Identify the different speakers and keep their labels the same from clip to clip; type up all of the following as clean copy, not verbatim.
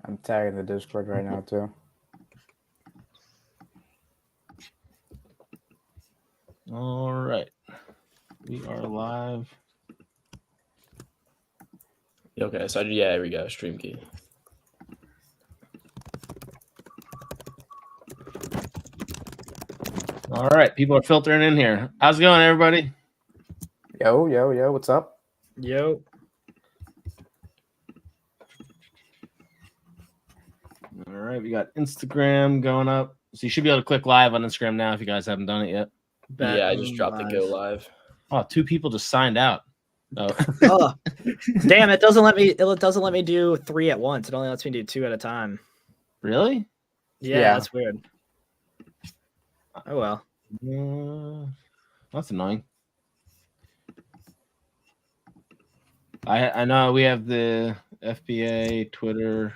Speaker 1: I'm tagging the Discord right now too.
Speaker 2: All right. We are live.
Speaker 3: Okay, so yeah, there we go. Stream key.
Speaker 2: All right, people are filtering in here. How's it going, everybody?
Speaker 1: Yo, what's up?
Speaker 4: Yo.
Speaker 2: All right, we got Instagram going up. So you should be able to click live on Instagram now if you guys haven't done it yet.
Speaker 3: Yeah, I just dropped the go live.
Speaker 2: Oh, 2 people just signed out. Oh,
Speaker 4: Oh, damn! It doesn't let me. It doesn't let me do 3 at once. It only lets me do 2 at a time.
Speaker 2: really?
Speaker 4: Yeah, that's weird. Oh well.
Speaker 2: That's annoying. I know we have the FBA, Twitter.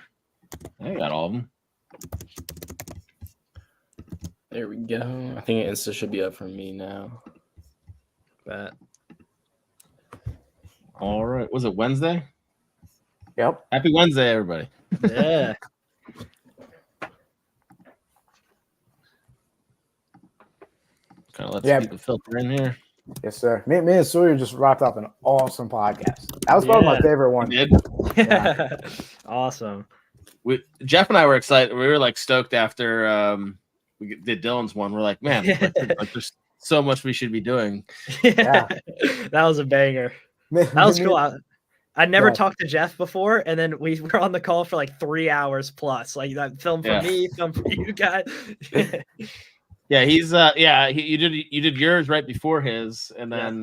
Speaker 2: I got all of them.
Speaker 3: There we go. I think Insta should be up for me now.
Speaker 4: Bet.
Speaker 2: All right. Was it Wednesday?
Speaker 1: Yep.
Speaker 2: Happy Wednesday, everybody.
Speaker 4: Yeah.
Speaker 2: Kind of let people filter in here.
Speaker 1: Yes, sir. Me and Sawyer just wrapped up an awesome podcast. That was probably my favorite one.
Speaker 2: We did.
Speaker 4: Yeah. Awesome.
Speaker 2: Jeff and I were excited. We were like stoked after we did Dylan's one. We're like, man, like, there's so much we should be doing.
Speaker 4: Yeah. That was a banger. That was cool. I never talked to Jeff before, and then we were on the call for like 3 hours plus. Like that film for me, film for you guys.
Speaker 2: Yeah, he's you did yours right before his, and then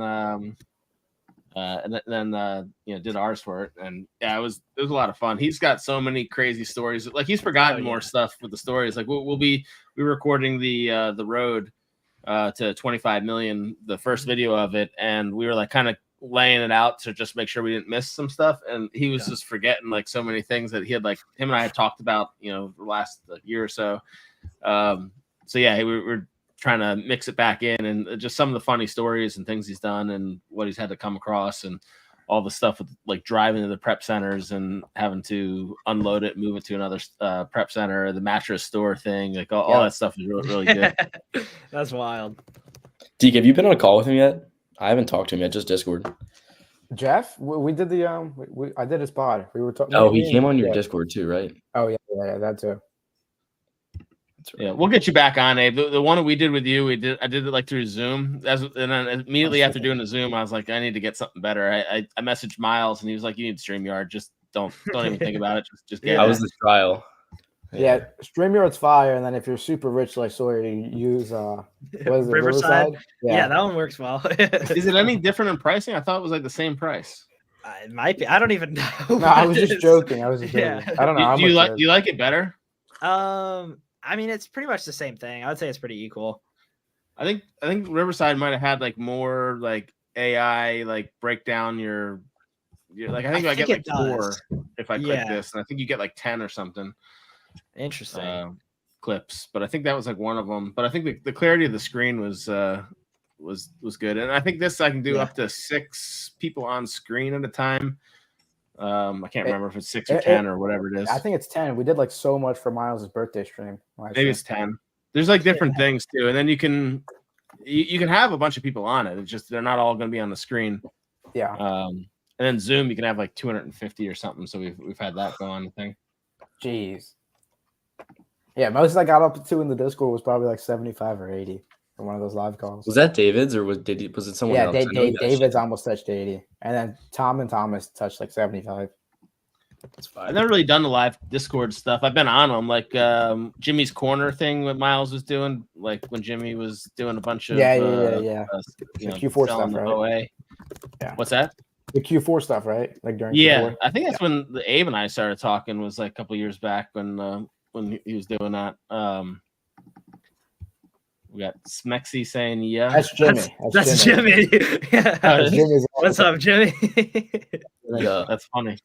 Speaker 2: did ours for it, and it was a lot of fun. He's got so many crazy stories. Like he's forgotten more stuff with the stories. Like we're recording the road to 25 million, the first video of it, and we were like kind of laying it out to just make sure we didn't miss some stuff, and he was just forgetting like so many things that he had, like him and I had talked about, the last year or so. So yeah, we're trying to mix it back in, and just some of the funny stories and things he's done and what he's had to come across, and all the stuff with like driving to the prep centers and having to unload it, move it to another prep center, the mattress store thing, like all that stuff is really, really good.
Speaker 4: That's wild.
Speaker 3: Deke, have you been on a call with him yet? I haven't talked to him yet, just Discord.
Speaker 1: Jeff, we did the I did his pod. We were talking.
Speaker 3: Oh, he came on your Discord too, right?
Speaker 1: Oh yeah, that too.
Speaker 2: Yeah, we'll get you back on, Abe. The one that we did with you, I did it like through Zoom. And then immediately after doing the Zoom, I was like, I need to get something better. I messaged Miles, and he was like, you need StreamYard. Just don't even think about it. Just get it.
Speaker 3: That was the trial.
Speaker 1: Yeah, StreamYard's fire, and then if you're super rich like Sawyer, you use what is it, Riverside?
Speaker 4: Yeah, that one works well.
Speaker 2: Is it any different in pricing? I thought it was like the same price.
Speaker 4: It might be. I don't even know.
Speaker 1: No, I was just joking. I don't know.
Speaker 2: Do you like it better?
Speaker 4: I mean, it's pretty much the same thing. I would say it's pretty equal.
Speaker 2: I think Riverside might have had like more like AI like break down your like I get like 4 if I click this, and I think you get like 10 or something.
Speaker 4: Interesting
Speaker 2: clips, but I think that was like one of them. But I think the clarity of the screen was good, and I think this I can do up to 6 people on screen at a time. I can't remember if it's 6 or 10 or whatever it is.
Speaker 1: I think it's 10. We did like so much for Miles' birthday stream.
Speaker 2: Maybe it's 10. There's like different things too, and then you can have a bunch of people on it. It's just they're not all going to be on the screen.
Speaker 1: Yeah.
Speaker 2: And then Zoom, you can have like 250 or something. So we've had that go on. I think.
Speaker 1: Jeez. Yeah, most I got up to in the Discord was probably like 75 or 80 for one of those live calls.
Speaker 3: Was that David's or was it someone else?
Speaker 1: Yeah, David's almost touched 80, and then Tom and Thomas touched like 75.
Speaker 3: That's fine.
Speaker 2: I've never really done the live Discord stuff. I've been on them, like Jimmy's Corner thing what Miles was doing, like when Jimmy was doing a bunch of
Speaker 1: Q4 stuff, right?
Speaker 2: OA. Yeah. What's that?
Speaker 1: The Q4 stuff, right? Like during
Speaker 2: Q4.
Speaker 1: Q4?
Speaker 2: I think that's when Abe and I started talking. Was like a couple years back when he was doing that. We got Smexy saying yeah.
Speaker 1: That's Jimmy.
Speaker 4: That's Jimmy. What's up, Jimmy?
Speaker 2: Yeah, that's funny.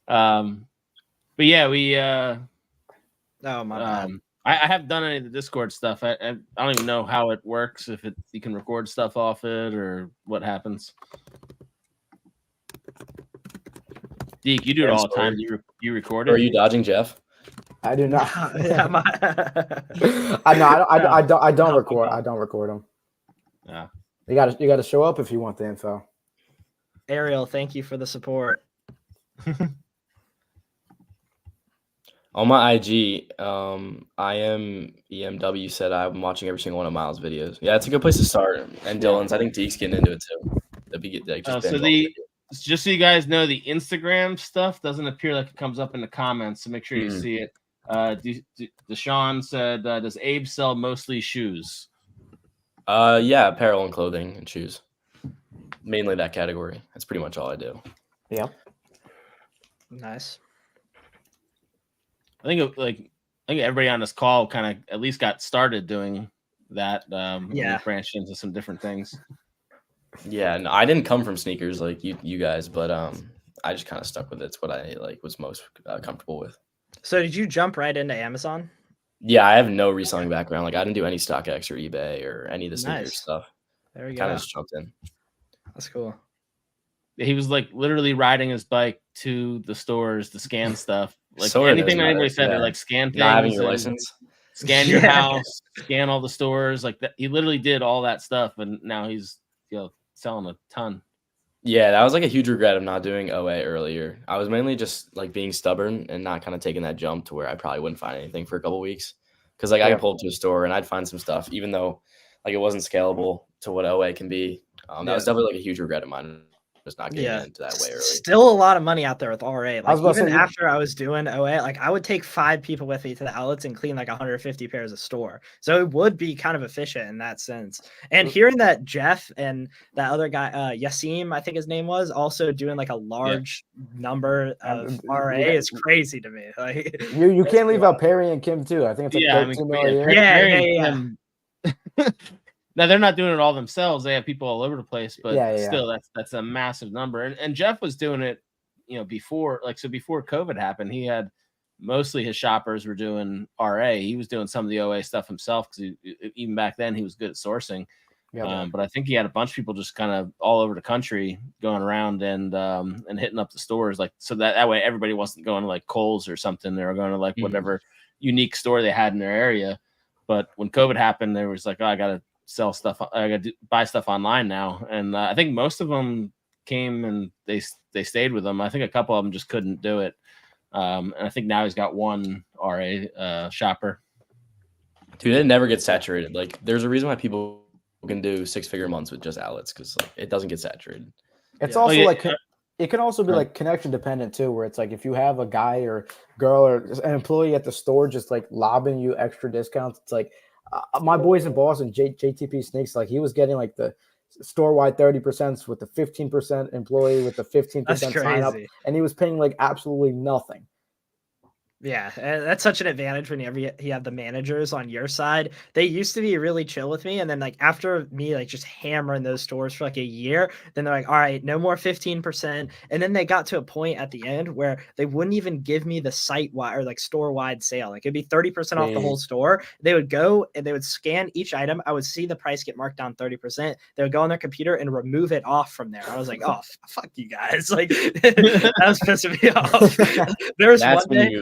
Speaker 2: But yeah, we
Speaker 4: oh my God.
Speaker 2: I haven't done any of the Discord stuff. I don't even know how it works, if you can record stuff off it or what happens. Deke, you do it all the time. You record it.
Speaker 3: Or are you dodging Jeff?
Speaker 1: I do not.
Speaker 4: Yeah,
Speaker 1: I don't record. I don't record them.
Speaker 2: Yeah.
Speaker 1: You got to show up if you want the info.
Speaker 4: Ariel, thank you for the support.
Speaker 3: On my IG, I am EMW said I'm watching every single one of Miles' videos. Yeah, it's a good place to start. And Dylan's, I think Deke's getting into it too. That'd be good. Like,
Speaker 2: just so you guys know, the Instagram stuff doesn't appear like it comes up in the comments, so make sure you see it. Deshaun said, "Does Abe sell mostly shoes?"
Speaker 3: Yeah, apparel and clothing and shoes, mainly that category. That's pretty much all I do.
Speaker 1: Yeah,
Speaker 4: nice.
Speaker 2: I think everybody on this call kind of at least got started doing that.
Speaker 4: Yeah,
Speaker 2: branched into some different things.
Speaker 3: Yeah, no, I didn't come from sneakers like you guys, but I just kind of stuck with it. It's what I was most comfortable with.
Speaker 4: So did you jump right into Amazon?
Speaker 3: Yeah, I have no reselling background. Like I didn't do any StockX or eBay or any of the sneakers stuff.
Speaker 4: There we go.
Speaker 3: Kind of just jumped in.
Speaker 4: That's cool.
Speaker 2: He was like literally riding his bike to the stores to scan stuff. Like
Speaker 3: Sawyer
Speaker 2: anything that anybody said, they like scan things.
Speaker 3: Not having your license.
Speaker 2: Scan your house, scan all the stores. Like that, he literally did all that stuff, and now he's selling a ton. Yeah,
Speaker 3: that was like a huge regret of not doing OA earlier. I was mainly just like being stubborn and not kind of taking that jump to where I probably wouldn't find anything for a couple weeks. Because like I could pull up to a store and I'd find some stuff, even though like it wasn't scalable to what OA can be. That was definitely like a huge regret of mine. Just not getting into that way early.
Speaker 4: Still a lot of money out there with RA. Like even
Speaker 1: say,
Speaker 4: after I was doing OA, like I would take 5 people with me to the outlets and clean like 150 pairs of store. So it would be kind of efficient in that sense. And hearing that Jeff and that other guy, Yasim, I think his name was, also doing like a large number of RA is crazy to me. Like
Speaker 1: you can't leave out Perry and Kim too. I think it's like 13 million.
Speaker 4: Yeah.
Speaker 2: Now they're not doing it all themselves. They have people all over the place, but still, that's a massive number. And Jeff was doing it, before COVID happened. He had mostly his shoppers were doing RA. He was doing some of the OA stuff himself because even back then he was good at sourcing. But I think he had a bunch of people just kind of all over the country going around and hitting up the stores, like so that way everybody wasn't going to like Kohl's or something. They were going to like whatever unique store they had in their area. But when COVID happened, there was like, I got to sell stuff. I got to buy stuff online now, and I think most of them came and they stayed with them. I think a couple of them just couldn't do it, and I think now he's got one RA shopper.
Speaker 3: Dude, it never gets saturated. Like, there's a reason why people can do 6-figure months with just outlets because like it doesn't get saturated.
Speaker 1: It's also it can also be like connection dependent too, where it's like if you have a guy or girl or an employee at the store just like lobbing you extra discounts, it's like. My boys in Boston, JTP Sneaks, like he was getting like the store-wide 30% with the 15% employee with the 15% sign up, and he was paying like absolutely nothing.
Speaker 4: Yeah, that's such an advantage whenever you have the managers on your side. They used to be really chill with me, and then like after me like just hammering those stores for like a year, then they're like, all right, no more 15%. And then they got to a point at the end where they wouldn't even give me the site-wide or like store-wide sale. Like it'd be 30% off the whole store. They would go and they would scan each item. I would see the price get marked down 30%. They would go on their computer and remove it off from there. I was like, oh, fuck you guys. Like that was pissing me off. There was one day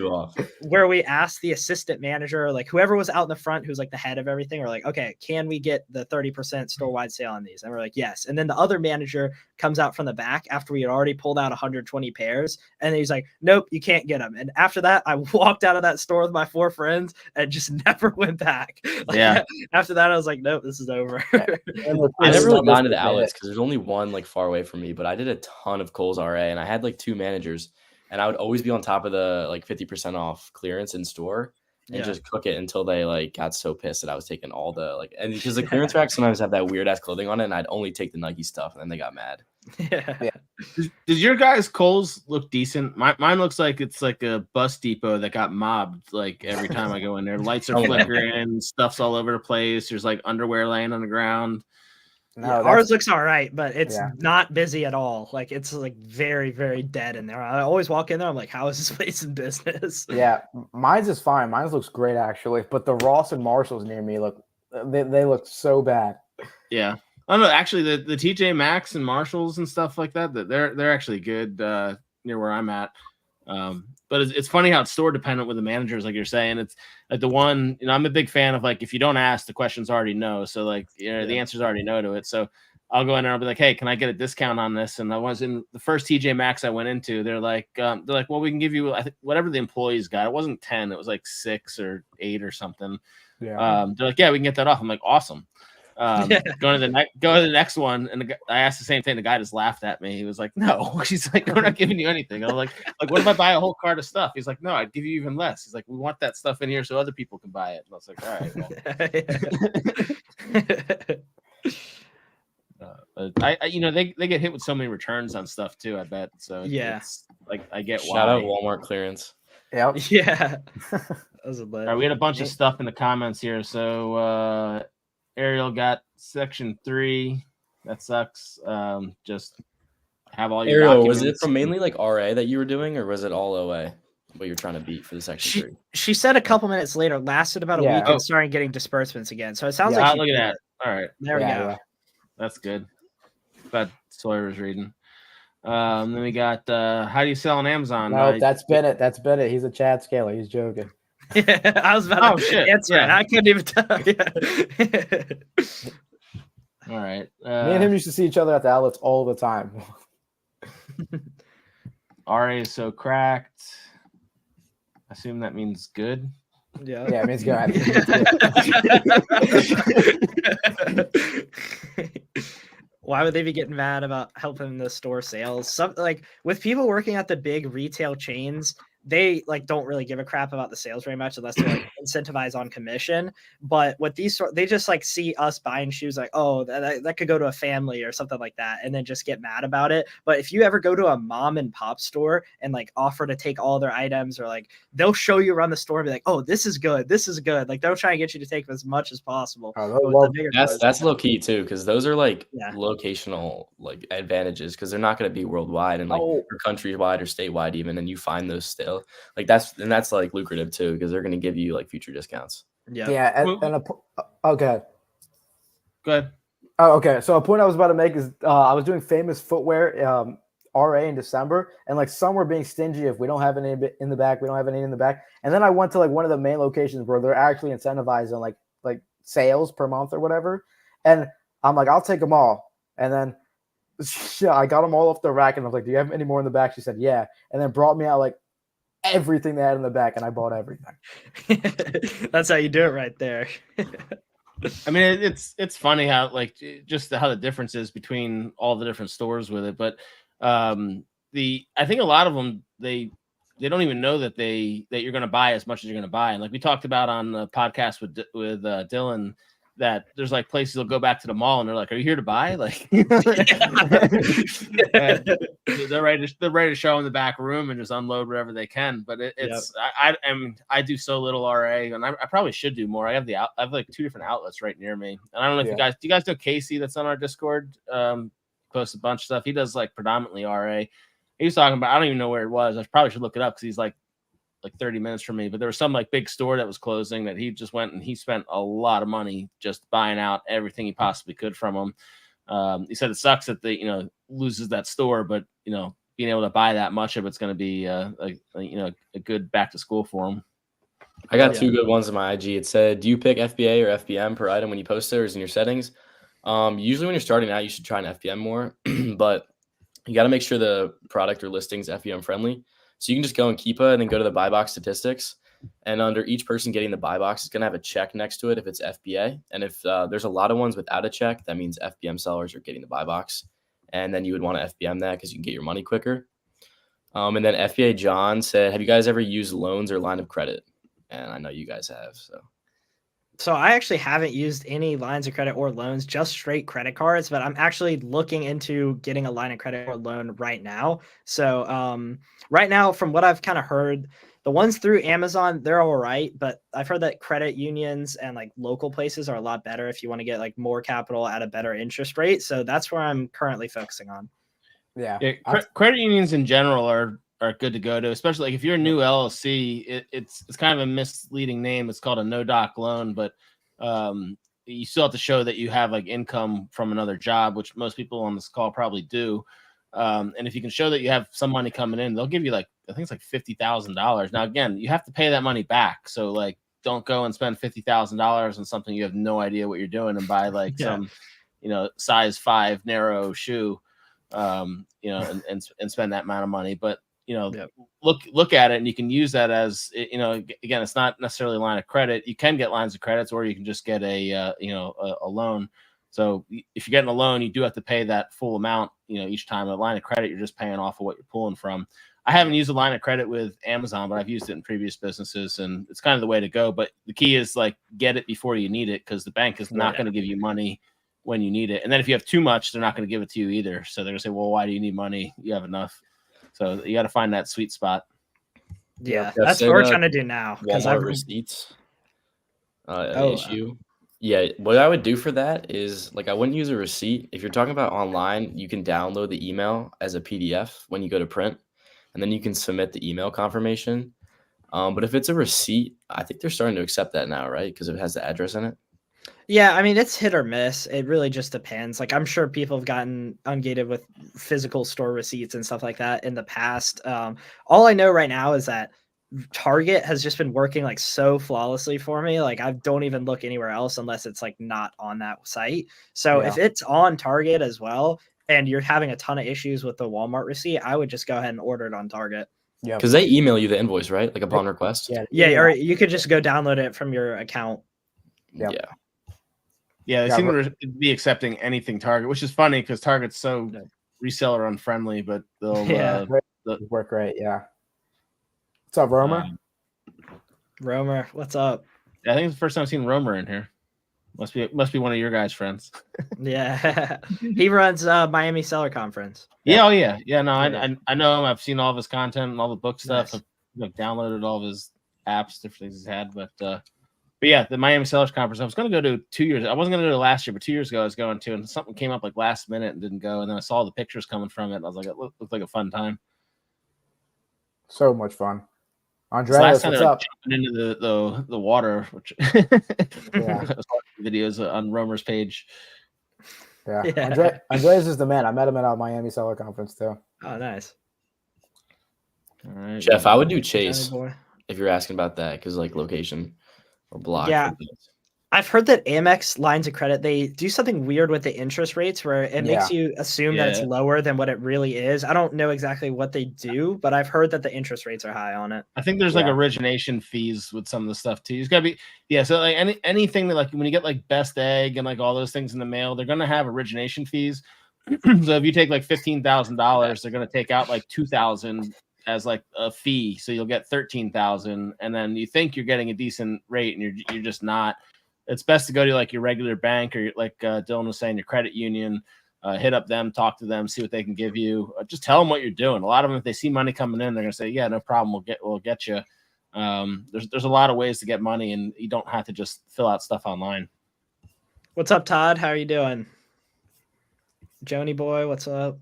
Speaker 4: where we asked the assistant manager, like whoever was out in the front, who's like the head of everything, or like, okay, can we get the 30% store-wide sale on these? And we're like, yes. And then the other manager comes out from the back after we had already pulled out 120 pairs. And he's like, nope, you can't get them. And after that, I walked out of that store with my 4 friends and just never went back. Like, after that, I was like, nope, this is over.
Speaker 3: I never really got into the outlets because there's only one like far away from me, but I did a ton of Kohl's RA and I had like 2 managers. And I would always be on top of the like 50% off clearance in store and just cook it until they like got so pissed that I was taking all the like, and because the clearance racks sometimes have that weird ass clothing on it, and I'd only take the Nike stuff, and then they got mad.
Speaker 2: Does your guys' Kohl's look decent? Mine looks like it's like a bus depot that got mobbed. Like every time I go in there, lights are flickering, stuff's all over the place. There's like underwear laying on the ground.
Speaker 4: No, ours looks all right, but it's not busy at all. Like it's like very, very dead in there. I always walk in there. I'm like, how is this place in business?
Speaker 1: Yeah, mine's is fine. Mine looks great actually, but the Ross and Marshalls near me they look so bad.
Speaker 2: Yeah, I don't know. Actually, the TJ Maxx and Marshalls and stuff like that, they're actually good. near where I'm at. But it's funny how it's store dependent with the managers, like you're saying. It's like the one, I'm a big fan of like, if you don't ask, the question's already no. So like, the answer's already no to it. So I'll go in there, I'll be like, hey, can I get a discount on this? And I was in the first TJ Maxx I went into, they're like, well, we can give you, I think, whatever the employees got. It wasn't 10, it was like 6 or 8 or something.
Speaker 1: Yeah.
Speaker 2: They're like, yeah, we can get that off. I'm like, awesome. Go to the next one, and I asked the same thing. The guy just laughed at me. He was like, "No," she's like, "We're not giving you anything." I'm like, what if I buy a whole cart of stuff? He's like, "No, I'd give you even less." He's like, "We want that stuff in here so other people can buy it." And I was like, "All right." Well. They get hit with so many returns on stuff too. I bet. So it's like I get
Speaker 3: Shout out Walmart clearance.
Speaker 1: Yep.
Speaker 4: Yeah. That was a
Speaker 2: All right, we had a bunch of stuff in the comments here. So Ariel got section 3. That sucks. Just have all your
Speaker 3: Ariel,
Speaker 2: documents.
Speaker 3: was it from mainly like RA that you were doing, or was it all OA? What you're trying to beat for the section 3?
Speaker 4: She said a couple minutes later, lasted about a week and started getting disbursements again. So it sounds like
Speaker 2: look at that. All right.
Speaker 4: There we go.
Speaker 1: Yeah.
Speaker 2: That's good. Glad Sawyer was reading. Then we got how do you sell on Amazon?
Speaker 1: No, that's Bennett. That's Bennett. He's a Chad Scaler. He's joking.
Speaker 4: Yeah, I was about to answer it. I couldn't even tell.
Speaker 2: All right.
Speaker 1: Me and him used to see each other at the outlets all the time.
Speaker 2: RA is so cracked. I assume that means good.
Speaker 4: Yeah.
Speaker 1: Yeah, it means good.
Speaker 4: Why would they be getting mad about helping the store sales? Some like with people working at the big retail chains, they like don't really give a crap about the sales very much unless they're like incentivized on commission. But with these they just like see us buying shoes like, oh, that could go to a family or something like that, and then just get mad about it. But if you ever go to a mom and pop store and like offer to take all their items, or like they'll show you around the store and be like, oh, this is good. Like they'll try and get you to take as much as possible.
Speaker 3: That's low key too, because those are like locational like advantages, because they're not going to be worldwide and like or countrywide or statewide even, and you find those still. Like that's like lucrative too, because they're going to give you like future discounts.
Speaker 1: Yeah. Okay.
Speaker 2: Go ahead.
Speaker 1: Oh, okay. So a point I was about to make is I was doing famous footwear RA in December, and like some were being stingy if we don't have any in the back, we don't have any in the back. And then I went to like one of the main locations where they're actually incentivizing like sales per month or whatever. And I'm like, I'll take them all. And then I got them all off the rack, and I was like, do you have any more in the back? She said, yeah. And then brought me out like everything they had in the back, and I bought everything.
Speaker 4: That's how you do it right there.
Speaker 2: I mean, it's funny how like just how the difference is between all the different stores with it. But I think a lot of them they don't even know that you're going to buy as much as you're going to buy. And like we talked about on the podcast with Dylan, that there's like places they'll go back to the mall and they're like, "Are you here to buy?" Like they're ready to show in the back room and just unload wherever they can. But I do so little RA, and I probably should do more. I have like 2 different outlets right near me, and I don't know if do you guys know Casey that's on our Discord? Posts a bunch of stuff. He does like predominantly RA. He was talking about, I don't even know where it was. I probably should look it up because he's like 30 minutes from me, but there was some like big store that was closing that he just went and he spent a lot of money just buying out everything he possibly could from them. He said it sucks that they, loses that store, but being able to buy that much of it's going to be a good back to school for him.
Speaker 3: I got 2 good ones in my IG. It said, do you pick FBA or FBM per item when you post theirs in your settings? Usually when you're starting out, you should try an FBM more, but you got to make sure the product or listing is FBM friendly. So you can just go in Keepa and then go to the buy box statistics. And under each person getting the buy box, it's going to have a check next to it if it's FBA. And if there's a lot of ones without a check, that means FBM sellers are getting the buy box. And then you would want to FBM that because you can get your money quicker. And then FBA John said, have you guys ever used loans or line of credit? And I know you guys have.
Speaker 4: So I actually haven't used any lines of credit or loans, just straight credit cards, but I'm actually looking into getting a line of credit or loan right now. So right now, from what I've kind of heard, the ones through Amazon, they're all right, but I've heard that credit unions and like local places are a lot better if you want to get like more capital at a better interest rate. So that's where I'm currently focusing on.
Speaker 2: Yeah, credit unions in general are good to go to, especially like if you're a new LLC. It's kind of a misleading name. It's called a no doc loan, but you still have to show that you have like income from another job, which most people on this call probably do. And if you can show that you have some money coming in, they'll give you like, I think it's like $50,000. Now, again, you have to pay that money back. So like, don't go and spend $50,000 on something you have no idea what you're doing and buy like some, size 5 narrow shoe, and spend that amount of money. But, look at it, and you can use that as, again, it's not necessarily a line of credit. You can get lines of credits, or you can just get a loan. So if you're getting a loan, you do have to pay that full amount, each time. A line of credit, you're just paying off of what you're pulling from. I haven't used a line of credit with Amazon, but I've used it in previous businesses, and it's kind of the way to go. But the key is like, get it before you need it, because the bank is not going to give you money when you need it. And then if you have too much, they're not going to give it to you either. So they're going to say, well, why do you need money? You have enough. So you got to find that sweet spot.
Speaker 4: Yeah, that's what we're trying to do now.
Speaker 3: Walmart receipts issue. Yeah, what I would do for that is, like, I wouldn't use a receipt. If you're talking about online, you can download the email as a PDF when you go to print, and then you can submit the email confirmation. But if it's a receipt, I think they're starting to accept that now, right? Because it has the address in it.
Speaker 4: Yeah, I mean, it's hit or miss. It really just depends. Like, I'm sure people have gotten ungated with physical store receipts and stuff like that in the past. All I know right now is that Target has just been working like so flawlessly for me. Like, I don't even look anywhere else unless it's like not on that site. So if it's on Target as well, and you're having a ton of issues with the Walmart receipt, I would just go ahead and order it on Target.
Speaker 3: Yeah, because they email you the invoice, right? Like upon request.
Speaker 4: Yeah, or you could just go download it from your account.
Speaker 2: Yeah, they seem to be accepting anything Target, which is funny because Target's so reseller unfriendly, but they'll
Speaker 1: work right. Yeah. What's up, Romer?
Speaker 4: Romer, what's up?
Speaker 2: I think it's the first time I've seen Romer in here. Must be one of your guys' friends.
Speaker 4: Yeah, he runs Miami Seller Conference.
Speaker 2: Yeah, No, I know him. I've seen all of his content and all the book stuff. Nice. I've downloaded all of his apps, different things he's had, but yeah, the Miami Sellers Conference. I was going to go to 2 years. I wasn't going to go to last year, but 2 years ago I was going to, and something came up like last minute and didn't go. And then I saw the pictures coming from it, and I was like, it looked like a fun time.
Speaker 1: So much fun. Andreas, what's up?
Speaker 2: Jumping into the water, which videos on Romer's page.
Speaker 1: Yeah. Andreas is the man. I met him at our Miami Seller Conference too.
Speaker 4: Oh, nice.
Speaker 2: All right,
Speaker 3: Jeff, I would do Chase if you're asking about that, because like location. Block.
Speaker 4: Yeah, I've heard that Amex lines of credit, they do something weird with the interest rates where it makes you assume that it's lower than what it really is. I don't know exactly what they do, but I've heard that the interest rates are high on it.
Speaker 2: I think there's like origination fees with some of the stuff too. It's gotta be so like anything that, like, when you get like Best Egg and like all those things in the mail, they're gonna have origination fees. So if you take like $15,000, they're gonna take out like $2,000 as like a fee, so you'll get $13,000, and then you think you're getting a decent rate, and you're just not. It's best to go to like your regular bank, or like Dylan was saying, your credit union. Hit up them, talk to them, see what they can give you. Just tell them what you're doing. A lot of them, if they see money coming in, they're gonna say, "Yeah, no problem, we'll get you." There's a lot of ways to get money, and you don't have to just fill out stuff online.
Speaker 4: What's up, Todd? How are you doing? Joni boy, what's up?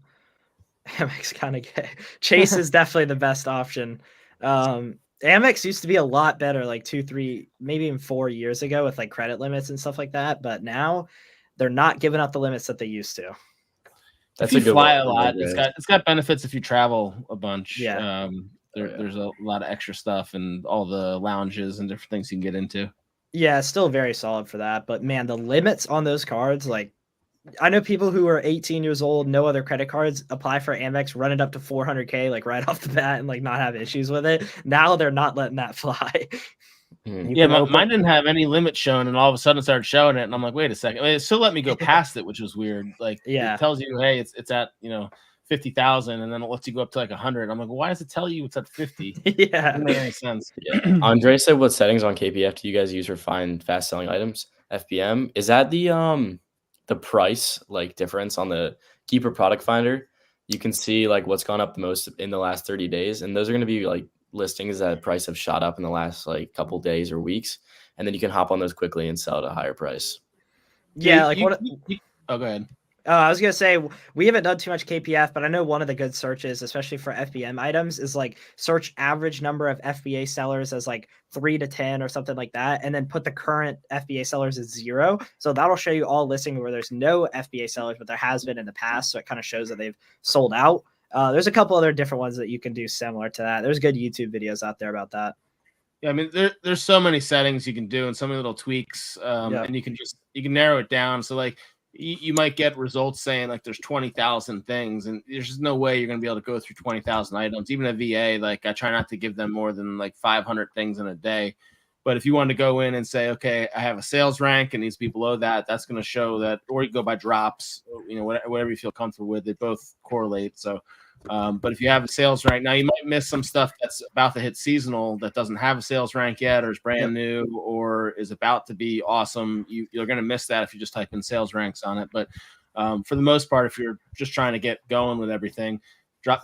Speaker 4: Amex kind of gay. Chase is definitely the best option. Amex used to be a lot better like 2, 3, maybe even 4 years ago with like credit limits and stuff like that. But now they're not giving out the limits that they used to.
Speaker 2: If you fly a lot, it's got benefits if you travel a bunch. Yeah. There's a lot of extra stuff and all the lounges and different things you can get into.
Speaker 4: Yeah, it's still very solid for that. But man, the limits on those cards, like, I know people who are 18 years old, no other credit cards, apply for Amex, run it up to 400K, like right off the bat, and like not have issues with it. Now they're not letting that fly.
Speaker 2: Yeah, mine didn't have any limit shown, and all of a sudden it started showing it, and I'm like, wait a second. I mean, it still let me go past it, which was weird. Like, it tells you, hey, it's at 50,000, and then it lets you go up to like 100. I'm like, well, why does it tell you it's at 50?
Speaker 4: Yeah,
Speaker 2: doesn't make any sense.
Speaker 3: Yeah. Andre said, what settings on KPF do you guys use for find fast selling items? FBM, is that the price like difference on the Keeper product finder? You can see like what's gone up the most in the last 30 days, and those are going to be like listings that price have shot up in the last like couple days or weeks, and then you can hop on those quickly and sell at a higher price.
Speaker 4: Yeah,
Speaker 2: go ahead.
Speaker 4: I was gonna say we haven't done too much KPF, but I know one of the good searches, especially for FBM items, is like search average number of FBA sellers as like 3 to 10 or something like that, and then put the current FBA sellers as 0. So that'll show you all listings where there's no FBA sellers, but there has been in the past. So it kind of shows that they've sold out. There's a couple other different ones that you can do similar to that. There's good YouTube videos out there about that.
Speaker 2: Yeah, I mean, there's so many settings you can do and so many little tweaks, and you can narrow it down. So like you might get results saying like there's 20,000 things, and there's just no way you're going to be able to go through 20,000 items. Even a VA, like I try not to give them more than like 500 things in a day. But if you want to go in and say, okay, I have a sales rank and needs to be below that, that's going to show that, or you go by drops, you know, whatever you feel comfortable with. They both correlate. So, but if you have a sales rank, now you might miss some stuff that's about to hit seasonal that doesn't have a sales rank yet, or is brand new, or is about to be awesome. You're going to miss that if you just type in sales ranks on it. But for the most part, if you're just trying to get going with everything,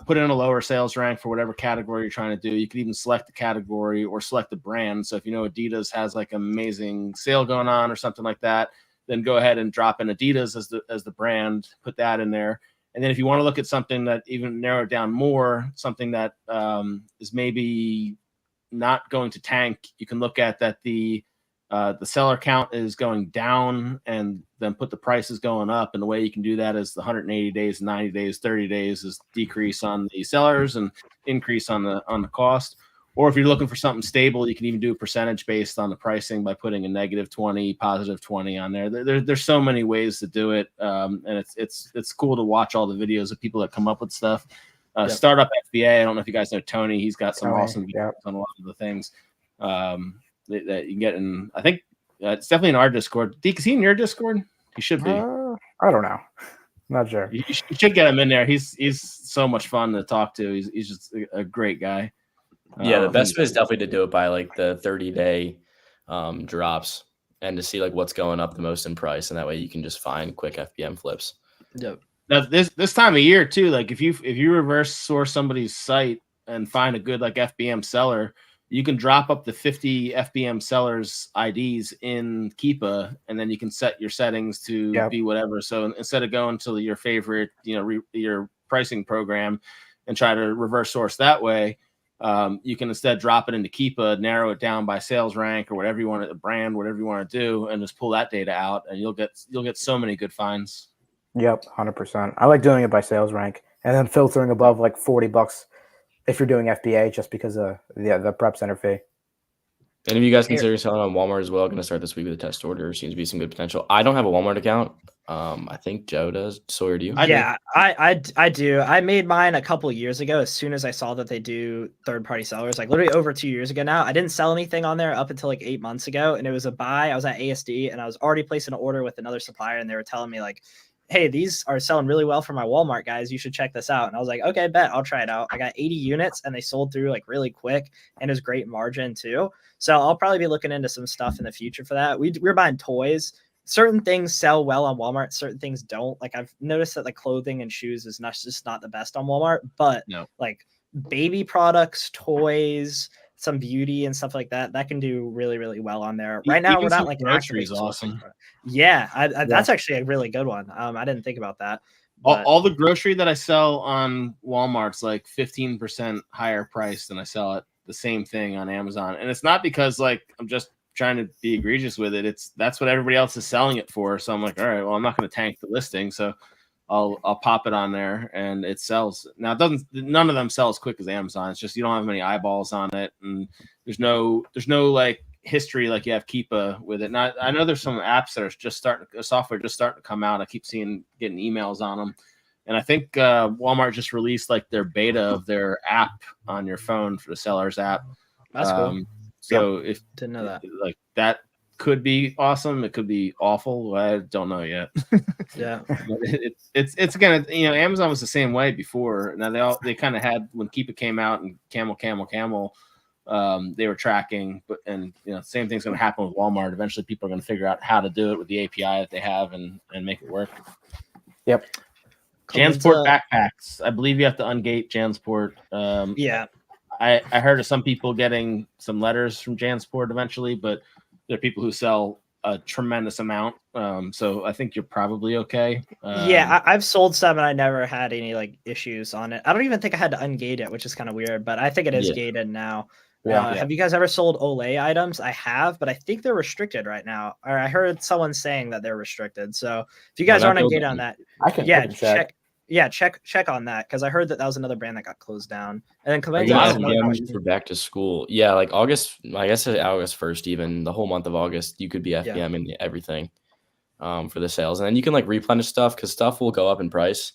Speaker 2: put in a lower sales rank for whatever category you're trying to do. You could even select the category or select the brand. So if you know Adidas has like amazing sale going on or something like that, then go ahead and drop in Adidas as the brand, put that in there. And then if you want to look at something that even narrow it down more, something that is maybe not going to tank, you can look at that the seller count is going down, and then put the prices going up. And the way you can do that is the 180 days, 90 days, 30 days is decrease on the sellers and increase on the cost. Or if you're looking for something stable, you can even do a percentage based on the pricing by putting a -20, +20 on there. There's so many ways to do it, and it's cool to watch all the videos of people that come up with stuff. Startup FBA. I don't know if you guys know Tony. He's got some awesome videos on a lot of the things that you can get in. I think it's definitely in our Discord. Deke, is he in your Discord? He should be.
Speaker 1: I don't know. Not sure.
Speaker 2: You should get him in there. He's so much fun to talk to. He's just a great guy.
Speaker 3: Yeah, the best way is definitely to do it by like the 30-day drops, and to see like what's going up the most in price, and that way you can just find quick FBM flips.
Speaker 4: Yep.
Speaker 2: Now, this time of year too, like if you reverse source somebody's site and find a good like FBM seller, you can drop up to 50 FBM sellers IDs in Keepa, and then you can set your settings to be whatever. So instead of going to your favorite, your pricing program and try to reverse source that way, you can instead drop it into Keepa, narrow it down by sales rank or whatever you want, a brand, whatever you want to do, and just pull that data out, and you'll get so many good finds.
Speaker 1: Yep, 100%. I like doing it by sales rank and then filtering above like $40 if you're doing FBA, just because of the prep center fee.
Speaker 3: And if you guys consider selling on Walmart as well, going to start this week with a test order. Seems to be some good potential. I don't have a Walmart account. I think Joe does. Sawyer, do you?
Speaker 4: I do. I made mine a couple years ago as soon as I saw that they do third-party sellers, like literally over 2 years ago now. I didn't sell anything on there up until like 8 months ago, and it was a buy. I was at ASD, and I was already placing an order with another supplier, and they were telling me like, hey, these are selling really well for my Walmart guys. You should check this out. And I was like, okay, bet, I'll try it out. I got 80 units, and they sold through like really quick, and it was great margin too. So I'll probably be looking into some stuff in the future for that. We're buying toys. Certain things sell well on Walmart. Certain things don't. Like I've noticed that like clothing and shoes is just not the best on Walmart, but like baby products, toys, some beauty and stuff like that can do really, really well on there. Right now, we're not like
Speaker 2: groceries. Awesome.
Speaker 4: Yeah, that's actually a really good one. I didn't think about that.
Speaker 2: All the grocery that I sell on Walmart's like 15% higher price than I sell at the same thing on Amazon, and it's not because like I'm just trying to be egregious with it. That's what everybody else is selling it for. So I'm like, all right, well, I'm not going to tank the listing, so I'll pop it on there and it sells. Now none of them sell as quick as Amazon. It's just you don't have many eyeballs on it, and there's no like history like you have Keepa with it. Now I know there's some apps that are software just starting to come out. I keep getting emails on them, and I think Walmart just released like their beta of their app on your phone for the sellers app.
Speaker 4: That's cool.
Speaker 2: So if
Speaker 4: didn't know that,
Speaker 2: like that could be awesome. It could be awful. I don't know yet.
Speaker 4: Yeah,
Speaker 2: it's gonna, Amazon was the same way before. Now they kind of had, when Keepa came out and Camel, they were tracking, and same thing's gonna happen with Walmart. Eventually, people are gonna figure out how to do it with the API that they have and make it work.
Speaker 1: Yep.
Speaker 2: Jansport backpacks. I believe you have to ungate Jansport.
Speaker 4: Yeah.
Speaker 2: I heard of some people getting some letters from Jansport eventually, but there are people who sell a tremendous amount. So I think you're probably okay.
Speaker 4: I've sold some and I never had any like issues on it. I don't even think I had to ungate it, which is kind of weird, but I think it is gated now. Have you guys ever sold Olay items? I have, but I think they're restricted right now. Or I heard someone saying that they're restricted. So if you guys aren't ungated on that, I can check. Yeah, check on that because I heard that was another brand that got closed down. And then
Speaker 3: FBM for back to school. Yeah, like August, I guess August 1st, even the whole month of August, you could be FBM in everything for the sales. And then you can like replenish stuff because stuff will go up in price.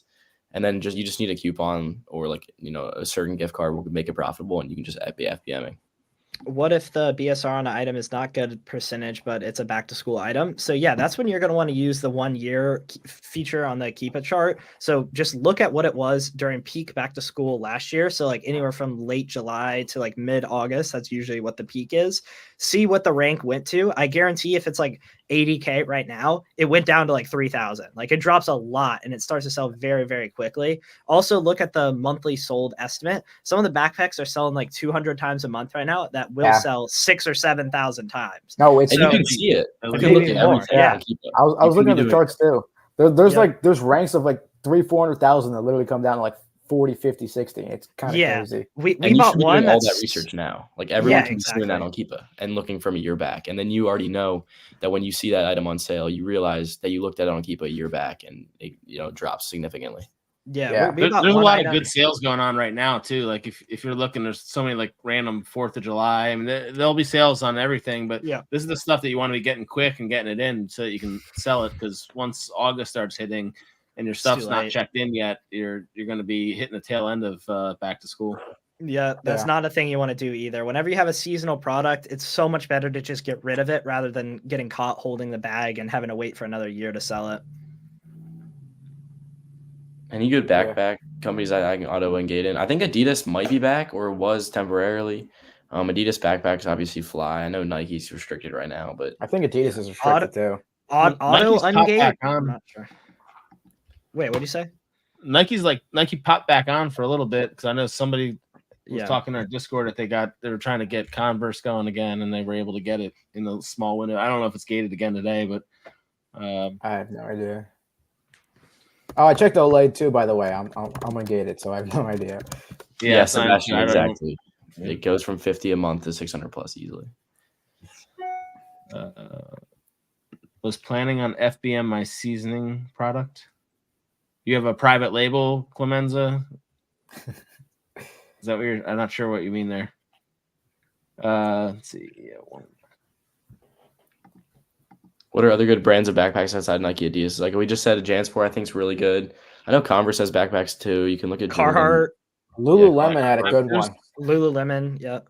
Speaker 3: And then you just need a coupon or like, a certain gift card will make it profitable and you can just be FBMing.
Speaker 4: What if the BSR on an item is not good percentage, but it's a back to school item? So yeah, that's when you're going to want to use the 1 year feature on the Keep It chart. So just look at what it was during peak back to school last year. So like anywhere from late July to like mid August, that's usually what the peak is. See what the rank went to. I guarantee if it's like 80K right now, it went down to like 3,000. Like it drops a lot and it starts to sell very, very quickly. Also look at the monthly sold estimate. Some of the backpacks are selling like 200 times a month right now. That will sell 6,000 or 7,000 times.
Speaker 1: No,
Speaker 3: you can see it. You can look at everything.
Speaker 1: Yeah, I was looking at the charts too. There's ranks of like 300,000-400,000 that literally come down to like 40, 50, 60. It's kind of crazy.
Speaker 4: We bought one
Speaker 3: all that research now. Like everyone can be doing that on Keepa and looking from a year back. And then you already know that when you see that item on sale, you realize that you looked at it on Keepa a year back and it drops significantly.
Speaker 2: There's a lot of good sales going on right now too. Like if you're looking, there's so many like random 4th of July. I mean, there'll be sales on everything, but this is the stuff that you want to be getting quick and getting it in so that you can sell it. Because once August starts hitting and your stuff's not checked in yet, you're going to be hitting the tail end of back to school.
Speaker 4: Yeah, that's not a thing you want to do either. Whenever you have a seasonal product, it's so much better to just get rid of it rather than getting caught holding the bag and having to wait for another year to sell it.
Speaker 3: Any good backpack companies I can auto-engage in? I think Adidas might be back or was temporarily. Adidas backpacks obviously fly. I know Nike's restricted right now, but
Speaker 1: I think Adidas is restricted too.
Speaker 4: Auto-engage? I'm not sure. Wait, what do you say?
Speaker 2: Nike popped back on for a little bit because I know somebody was talking in our Discord that they were trying to get Converse going again and they were able to get it in the small window. I don't know if it's gated again today, but
Speaker 1: I have no idea. Oh, I checked Olay too, by the way. I'm ungated, so I have no idea.
Speaker 3: Yeah, Sebastian, exactly. It goes from 50 a month to 600 plus easily.
Speaker 2: Was planning on FBM my seasoning product. You have a private label, Clemenza? Is that what I'm not sure what you mean there. Let's see.
Speaker 3: What are other good brands of backpacks outside Nike, Adidas? Like we just said, Jansport I think is really good. I know Converse has backpacks too. You can look at
Speaker 4: Carhartt.
Speaker 1: Lululemon had a good one.
Speaker 4: Lululemon, yeah.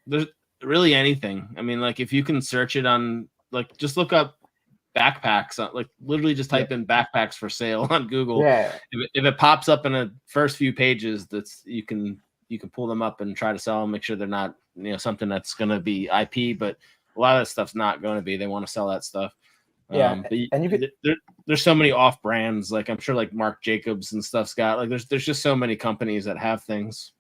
Speaker 2: There's really anything. I mean, like if you can search it on, like just look up backpacks, like literally just type in backpacks for sale on Google.
Speaker 1: Yeah.
Speaker 2: If it pops up in the first few pages, you can pull them up and try to sell them. Make sure they're not something that's going to be IP, but a lot of that stuff's not going to be. They want to sell that stuff.
Speaker 1: And you could.
Speaker 2: There's so many off brands. Like I'm sure like Marc Jacobs and stuff's got like there's just so many companies that have things.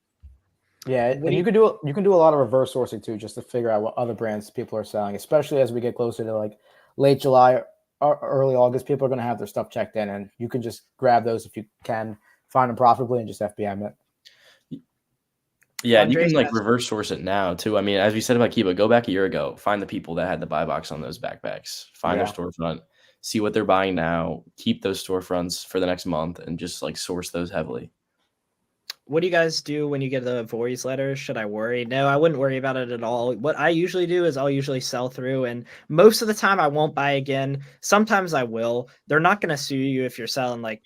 Speaker 1: Yeah, and you can do a lot of reverse sourcing too, just to figure out what other brands people are selling, especially as we get closer to like late July or early August. People are going to have their stuff checked in, and you can just grab those if you can find them profitably and just FBM it.
Speaker 3: Yeah, and you can like reverse source it now too. I mean, as we said about Keepa, go back a year ago, find the people that had the buy box on those backpacks, find their storefront, see what they're buying now, keep those storefronts for the next month, and just like source those heavily.
Speaker 4: What do you guys do when you get the voice letters? Should I worry? No, I wouldn't worry about it at all. What I usually do is I'll usually sell through, and most of the time I won't buy again. Sometimes I will. They're not going to sue you if you're selling like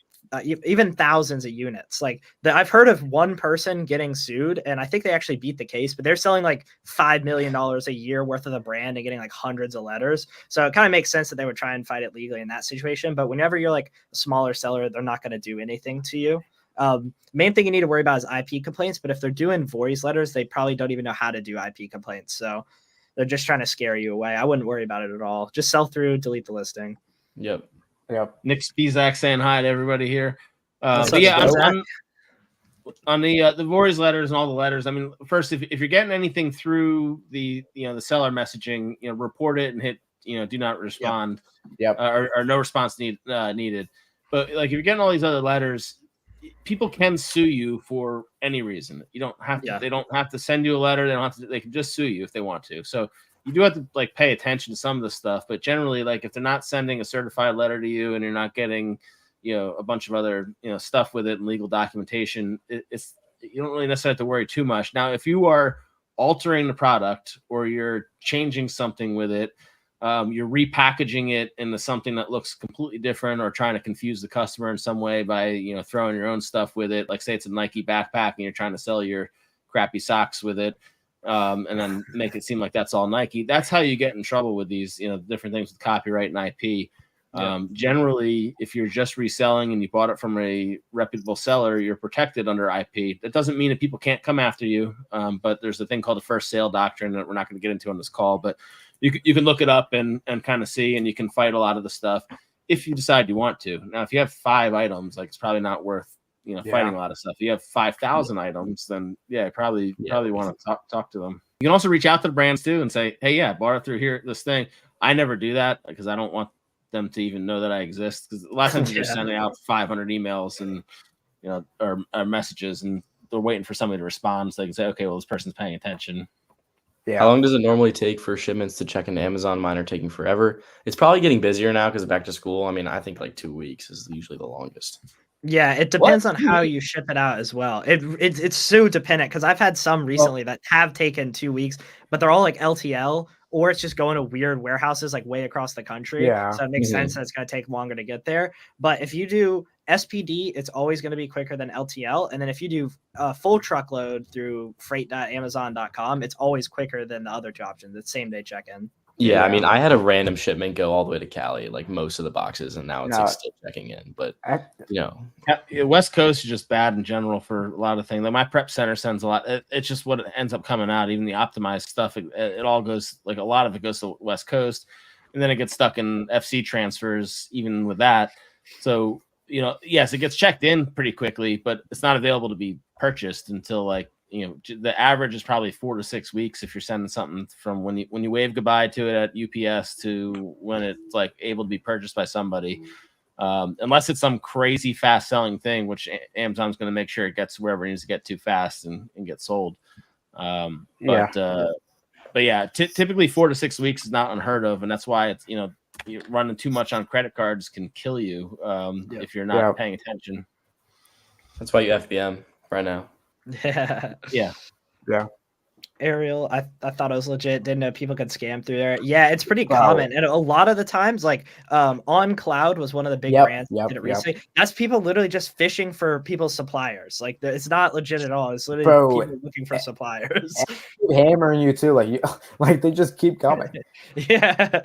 Speaker 4: even thousands of units. Like I've heard of one person getting sued, and I think they actually beat the case, but they're selling like $5 million a year worth of the brand and getting like hundreds of letters. So it kind of makes sense that they would try and fight it legally in that situation. But whenever you're like a smaller seller, they're not going to do anything to you. Main thing you need to worry about is IP complaints, but if they're doing voice letters, they probably don't even know how to do IP complaints. So they're just trying to scare you away. I wouldn't worry about it at all. Just sell through, delete the listing.
Speaker 3: Yep.
Speaker 2: Nick Spizak saying hi to everybody here. But yeah, on the voice letters and all the letters. I mean, first, if you're getting anything through the the seller messaging, report it and hit do not respond.
Speaker 1: Yep.
Speaker 2: Or no response needed. But like if you're getting all these other letters, people can sue you for any reason. You don't have to. They don't have to send you a letter. They don't have to. They can just sue you if they want to. So you do have to like pay attention to some of the stuff. But generally, like if they're not sending a certified letter to you and you're not getting, a bunch of other stuff with it and legal documentation, it's you don't really necessarily have to worry too much. Now, if you are altering the product or you're changing something with it, you're repackaging it into something that looks completely different or trying to confuse the customer in some way by, throwing your own stuff with it. Like say it's a Nike backpack and you're trying to sell your crappy socks with it. And then make it seem like that's all Nike. That's how you get in trouble with these, different things with copyright and IP. Generally, if you're just reselling and you bought it from a reputable seller, you're protected under IP. That doesn't mean that people can't come after you. But there's a thing called the first sale doctrine that we're not going to get into on this call, but you can look it up and kind of see, and you can fight a lot of the stuff if you decide you want to. Now, if you have 5 items, like it's probably not worth, fighting a lot of stuff. If you have 5,000 items, then probably want to talk to them. You can also reach out to the brands too and say, hey, I bought it through here, this thing. I never do that because I don't want them to even know that I exist. Because a lot of times you're just sending out 500 emails and, or messages, and they're waiting for somebody to respond so they can say, okay, well, this person's paying attention.
Speaker 3: Yeah. How long does it normally take for shipments to check into Amazon? Mine are taking forever. It's probably getting busier now because back to school. I mean, I think like 2 weeks is usually the longest.
Speaker 4: Yeah, it depends on how you ship it out as well. It's so dependent because I've had some recently that have taken 2 weeks, but they're all like LTL, or it's just going to weird warehouses like way across the country.
Speaker 1: Yeah.
Speaker 4: So it makes sense that it's going to take longer to get there. But if you do SPD, it's always going to be quicker than LTL. And then if you do a full truckload through freight.amazon.com, it's always quicker than the other two options. It's same day check-in.
Speaker 3: Yeah, I mean, I had a random shipment go all the way to Cali, like most of the boxes, and now it's like still checking in. But
Speaker 2: West Coast is just bad in general for a lot of things. Like my prep center sends a lot. It's just what ends up coming out. Even the optimized stuff, it all goes, like a lot of it goes to West Coast, and then it gets stuck in FC transfers. Even with that, so yes, it gets checked in pretty quickly, but it's not available to be purchased until like. The average is probably 4 to 6 weeks if you're sending something from when you wave goodbye to it at UPS to when it's like able to be purchased by somebody, unless it's some crazy fast selling thing, which Amazon's going to make sure it gets wherever it needs to get to fast and get sold. Typically 4 to 6 weeks is not unheard of, and that's why it's you're running too much on credit cards can kill you if you're not paying attention.
Speaker 3: That's why you FBM right now.
Speaker 4: Yeah. Ariel, I thought it was legit. Didn't know people could scam through there. Yeah, it's pretty common. And a lot of the times, like On Cloud was one of the big brands that did it recently. That's people literally just fishing for people's suppliers. Like it's not legit at all. It's literally people looking for suppliers.
Speaker 1: Hammering you too. Like they just keep coming.
Speaker 4: Yeah.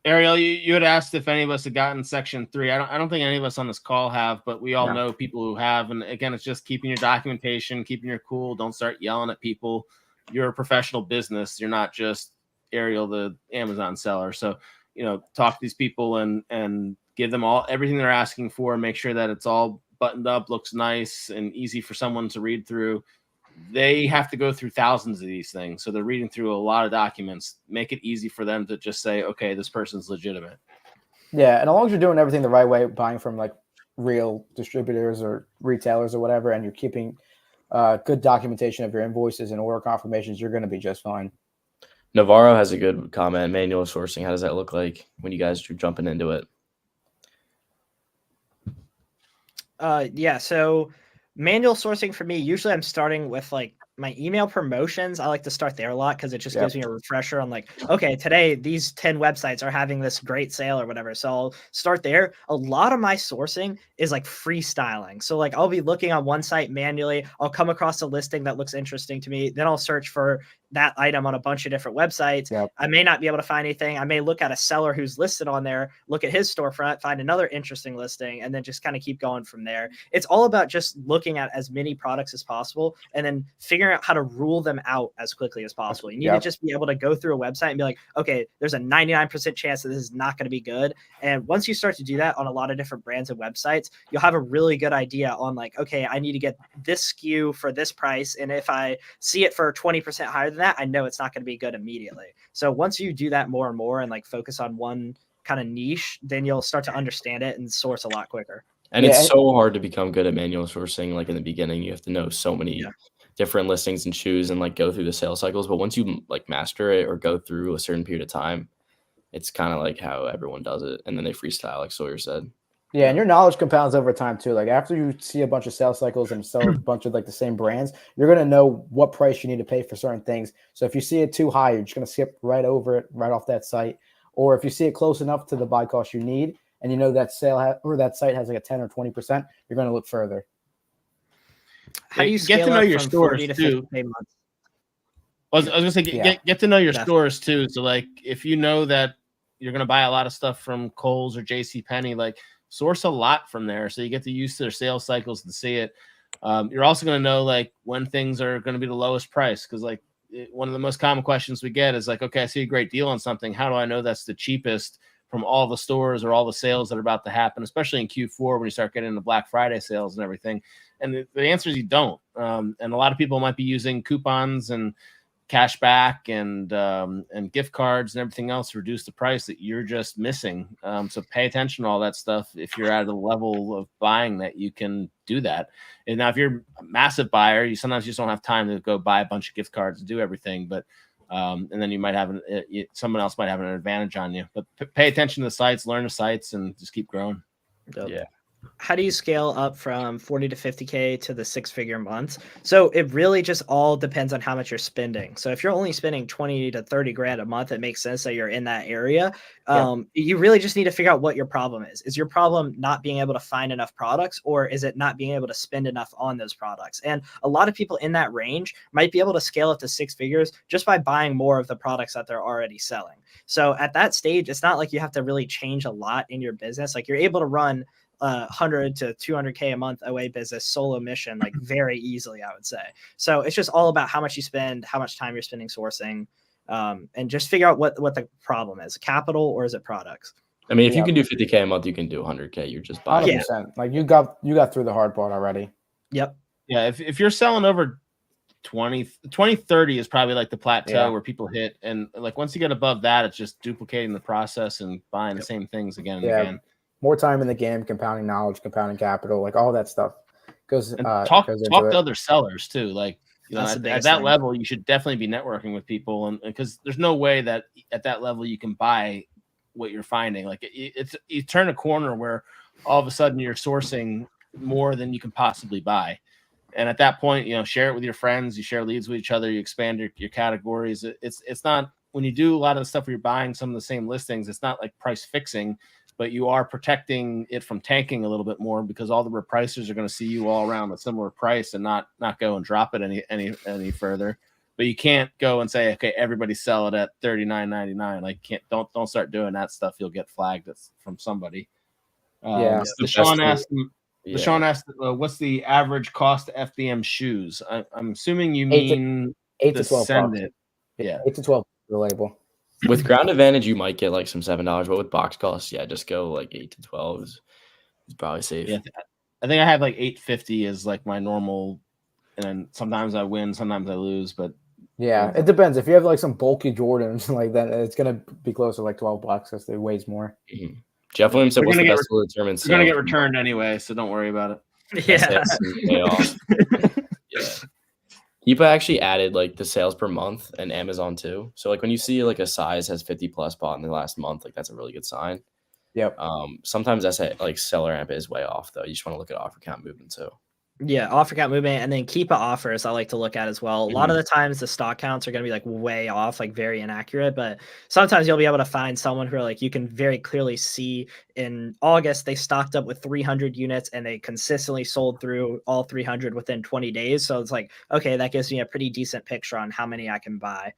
Speaker 2: Ariel, you had asked if any of us had gotten Section 3. I don't think any of us on this call have, but we all know people who have. And again, it's just keeping your documentation, keeping your cool. Don't start yelling at people. You're a professional business. You're not just Ariel, the Amazon seller. So, talk to these people and give them everything they're asking for. Make sure that it's all buttoned up, looks nice and easy for someone to read through. They have to go through thousands of these things. So they're reading through a lot of documents. Make it easy for them to just say, okay, this person's legitimate.
Speaker 1: Yeah. And as long as you're doing everything the right way, buying from like real distributors or retailers or whatever, and you're keeping good documentation of your invoices and order confirmations, you're going to be just fine.
Speaker 3: Navarro has a good comment. Manual sourcing. How does that look like when you guys are jumping into it?
Speaker 4: So manual sourcing for me, usually I'm starting with like my email promotions. I like to start there a lot because it just gives me a refresher on like, okay, today these 10 websites are having this great sale or whatever. So I'll start there. A lot of my sourcing is like freestyling. So like I'll be looking on one site manually. I'll come across a listing that looks interesting to me. Then I'll search for that item on a bunch of different websites. I may not be able to find anything. I may look at a seller who's listed on there, look at his storefront, find another interesting listing, and then just kind of keep going from there. It's all about just looking at as many products as possible and then figuring out how to rule them out as quickly as possible. You need to just be able to go through a website and be like, okay, there's a 99% chance that this is not going to be good. And once you start to do that on a lot of different brands and websites, you'll have a really good idea on like, okay, I need to get this SKU for this price. And if I see it for 20% higher than that, I know it's not going to be good immediately. So once you do that more and more and like focus on one kind of niche, then you'll start to understand it and source a lot quicker.
Speaker 3: And it's so hard to become good at manual sourcing. Like in the beginning, you have to know so many different listings and choose and like go through the sales cycles. But once you like master it or go through a certain period of time, it's kind of like how everyone does it. And then they freestyle, like Sawyer said.
Speaker 1: Yeah, and your knowledge compounds over time too. Like after you see a bunch of sales cycles and sell a bunch of like the same brands, you're gonna know what price you need to pay for certain things. So if you see it too high, you're just gonna skip right over it, right off that site. Or if you see it close enough to the buy cost you need, and you know that or that site has like a 10 or 20%, you're gonna look further.
Speaker 4: How do you get to know your stores too?
Speaker 2: I was gonna say get to know your stores too. So like if you know that you're gonna buy a lot of stuff from Kohl's or JCPenney, like source a lot from there, so you get to use their sales cycles to see it. You're also going to know like when things are going to be the lowest price, because like one of the most common questions we get is like, okay, I see a great deal on something. How do I know that's the cheapest from all the stores or all the sales that are about to happen, especially in Q4 when you start getting into Black Friday sales and everything? And the answer is you don't. And a lot of people might be using coupons and cash back and gift cards and everything else to reduce the price that you're just missing. So pay attention to all that stuff if you're at a level of buying that you can do that. And now if you're a massive buyer, you sometimes just don't have time to go buy a bunch of gift cards and do everything. But and then you might have someone else might have an advantage on you. But pay attention to the sites, learn the sites, and just keep growing.
Speaker 3: Yeah.
Speaker 4: How do you scale up from 40 to 50K to the 6-figure months? So it really just all depends on how much you're spending. So if you're only spending 20 to 30 grand a month, it makes sense that you're in that area. You really just need to figure out what your problem is. Is your problem not being able to find enough products, or is it not being able to spend enough on those products? And a lot of people in that range might be able to scale up to 6 figures just by buying more of the products that they're already selling. So at that stage, it's not like you have to really change a lot in your business. Like you're able to run 100 to 200K a month OA business solo mission like very easily, I would say. So it's just all about how much you spend, how much time you're spending sourcing, and just figure out what the problem is: capital or is it products?
Speaker 3: I mean, if you can do 50K a month, you can do 100K. You're just buying.
Speaker 1: 100%. Like you got through the hard part already.
Speaker 4: Yep.
Speaker 2: Yeah. If you're selling over 20, 30 is probably like the plateau where people hit. And like once you get above that, it's just duplicating the process and buying the same things again and again.
Speaker 1: More time in the game, compounding knowledge, compounding capital, like all that stuff goes.
Speaker 2: Talk to other sellers too. Like at that level, you should definitely be networking with people, and because there's no way that at that level you can buy what you're finding. Like you turn a corner where all of a sudden you're sourcing more than you can possibly buy, and at that point, share it with your friends. You share leads with each other. You expand your categories. It's not when you do a lot of the stuff where you're buying some of the same listings. It's not like price fixing, but you are protecting it from tanking a little bit more, because all the repricers are going to see you all around a similar price and not go and drop it any further. But you can't go and say, okay, everybody sell it at $39.99. Like don't start doing that stuff. You'll get flagged from somebody. Deshaun asked, what's the average cost of FBM shoes? I'm assuming you mean
Speaker 1: 8 to 12
Speaker 2: send
Speaker 1: bucks.
Speaker 2: it. Yeah,
Speaker 1: 8 to 12 the label.
Speaker 3: With ground advantage, you might get like some $7, but with box costs, just go like 8 to 12 is probably safe.
Speaker 2: Yeah, I think I have like 850 is like my normal, and then sometimes I win, sometimes I lose, but
Speaker 1: it depends. If you have like some bulky Jordans like that, it's gonna be closer to like $12 because it weighs more.
Speaker 3: Mm-hmm. Jeff Williams said, "What's the best tool to determine?"
Speaker 2: You're gonna get returned anyway, so don't worry about it.
Speaker 3: Yeah. Keepa actually added like the sales per month and Amazon too. So like when you see like a size has 50 plus bought in the last month, like that's a really good sign.
Speaker 1: Yep.
Speaker 3: Sometimes that's like seller amp is way off though. You just want to look at offer count movement too.
Speaker 4: Yeah, offer count movement, and then Keepa offers I like to look at as well. A lot of the times the stock counts are going to be like way off, like very inaccurate, but sometimes you'll be able to find someone who are like, you can very clearly see in August they stocked up with 300 units and they consistently sold through all 300 within 20 days. So it's like, okay, that gives me a pretty decent picture on how many I can buy.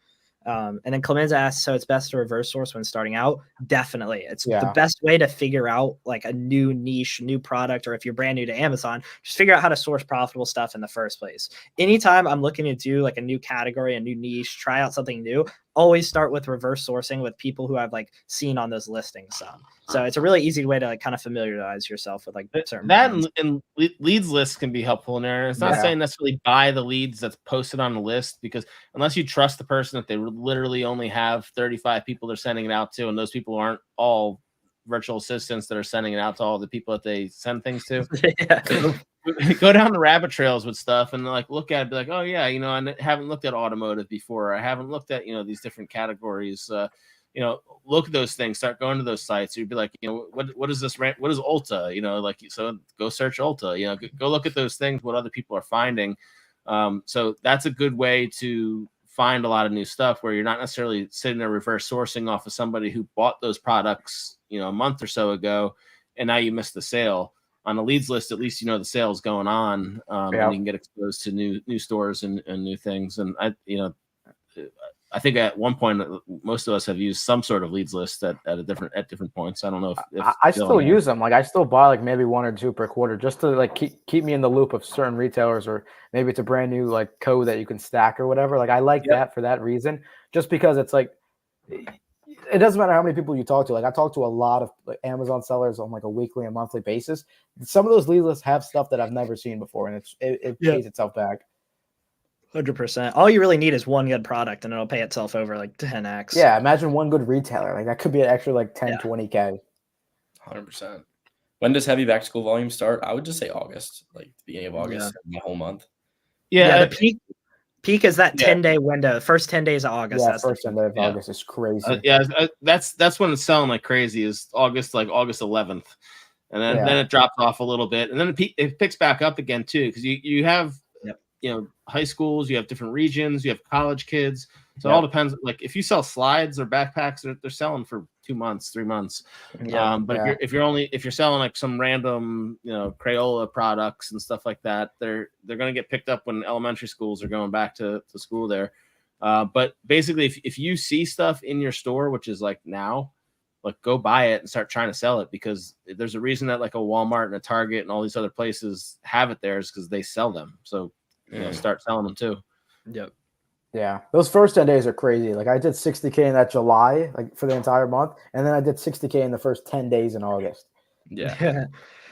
Speaker 4: And then Clemens asks, so it's best to reverse source when starting out? Definitely. It's the best way to figure out like a new niche, new product, or if you're brand new to Amazon, just figure out how to source profitable stuff in the first place. Anytime I'm looking to do like a new category, a new niche, try out something new, always start with reverse sourcing with people who I've like seen on those listings some. So it's a really easy way to like kind of familiarize yourself with like certain
Speaker 2: that
Speaker 4: brands.
Speaker 2: and leads lists can be helpful in there. It's not saying necessarily buy the leads that's posted on the list, because unless you trust the person that they literally only have 35 people they're sending it out to, and those people aren't all virtual assistants that are sending it out to all the people that they send things to. Go down the rabbit trails with stuff and like look at it, be like, oh yeah, you know, I haven't looked at automotive before. I haven't looked at, you know, these different categories. You know, look at those things, start going to those sites. You'd be like, you know, what is this? What is Ulta? You know, like, so go search Ulta, you know, go look at those things, what other people are finding. So that's a good way to find a lot of new stuff where you're not necessarily sitting there reverse sourcing off of somebody who bought those products, you know, a month or so ago, and now you missed the sale. On the leads list, at least you know the sale's going on, and you can get exposed to new stores and new things. And I think at one point most of us have used some sort of leads list at different points. I don't know if
Speaker 1: I still use them. Like I still buy like maybe 1 or 2 per quarter just to like keep me in the loop of certain retailers, or maybe it's a brand new like code that you can stack or whatever. Like I like that for that reason, just because it's like, it doesn't matter how many people you talk to. Like I talk to a lot of like Amazon sellers on like a weekly and monthly basis. Some of those lead lists have stuff that I've never seen before, and it pays itself back.
Speaker 4: 100%. All you really need is one good product, and it'll pay itself over like 10x.
Speaker 1: Yeah, imagine one good retailer. Like that could be an extra like 10, 20K.
Speaker 3: 100%. When does heavy back to school volume start? I would just say August, like the beginning of August, the whole month.
Speaker 4: Yeah, the peak is that 10-day window. First 10 days of August.
Speaker 1: Yeah, first 10 days of August is crazy.
Speaker 2: That's when it's selling like crazy, is August 11th, and then it drops off a little bit, and then it picks back up again too, because you have you know, high schools, you have different regions, you have college kids, so it all depends. Like if you sell slides or backpacks, they're selling for 2 months, 3 months. But if you're selling like some random, you know, Crayola products and stuff like that, they're going to get picked up when elementary schools are going back to school there. But basically, if you see stuff in your store, which is like now, like go buy it and start trying to sell it, because there's a reason that like a Walmart and a Target and all these other places have it there, is because they sell them. So you know, start selling them too.
Speaker 4: Yep.
Speaker 1: Yeah, those first 10 days are crazy. Like I did 60K in that July, like for the entire month, and then I did 60K in the first 10 days in August.
Speaker 3: Yeah.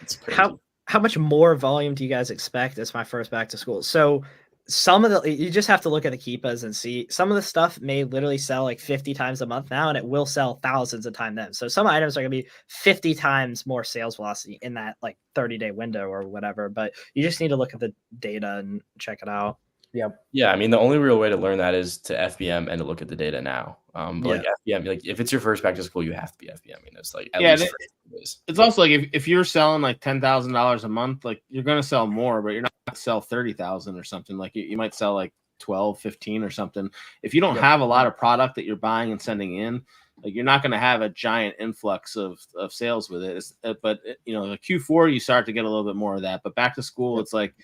Speaker 4: It's crazy. How much more volume do you guys expect as my first back to school? So some of you just have to look at the Keepas and see, some of the stuff may literally sell like 50 times a month now, and it will sell thousands of times then. So some items are going to be 50 times more sales velocity in that like 30-day window or whatever, but you just need to look at the data and check it out.
Speaker 1: Yep.
Speaker 3: Yeah, I mean, the only real way to learn that is to FBM and to look at the data now. But like FBM, like if it's your first back to school, you have to be FBM. I mean, it's like at least
Speaker 2: it's also like if you're selling like $10,000 a month, like you're going to sell more, but you're not going to sell 30,000 or something. Like you might sell like 12, 15 or something. If you don't have a lot of product that you're buying and sending in, like you're not going to have a giant influx of sales with it. But you know, the Q4 you start to get a little bit more of that. But back to school, it's like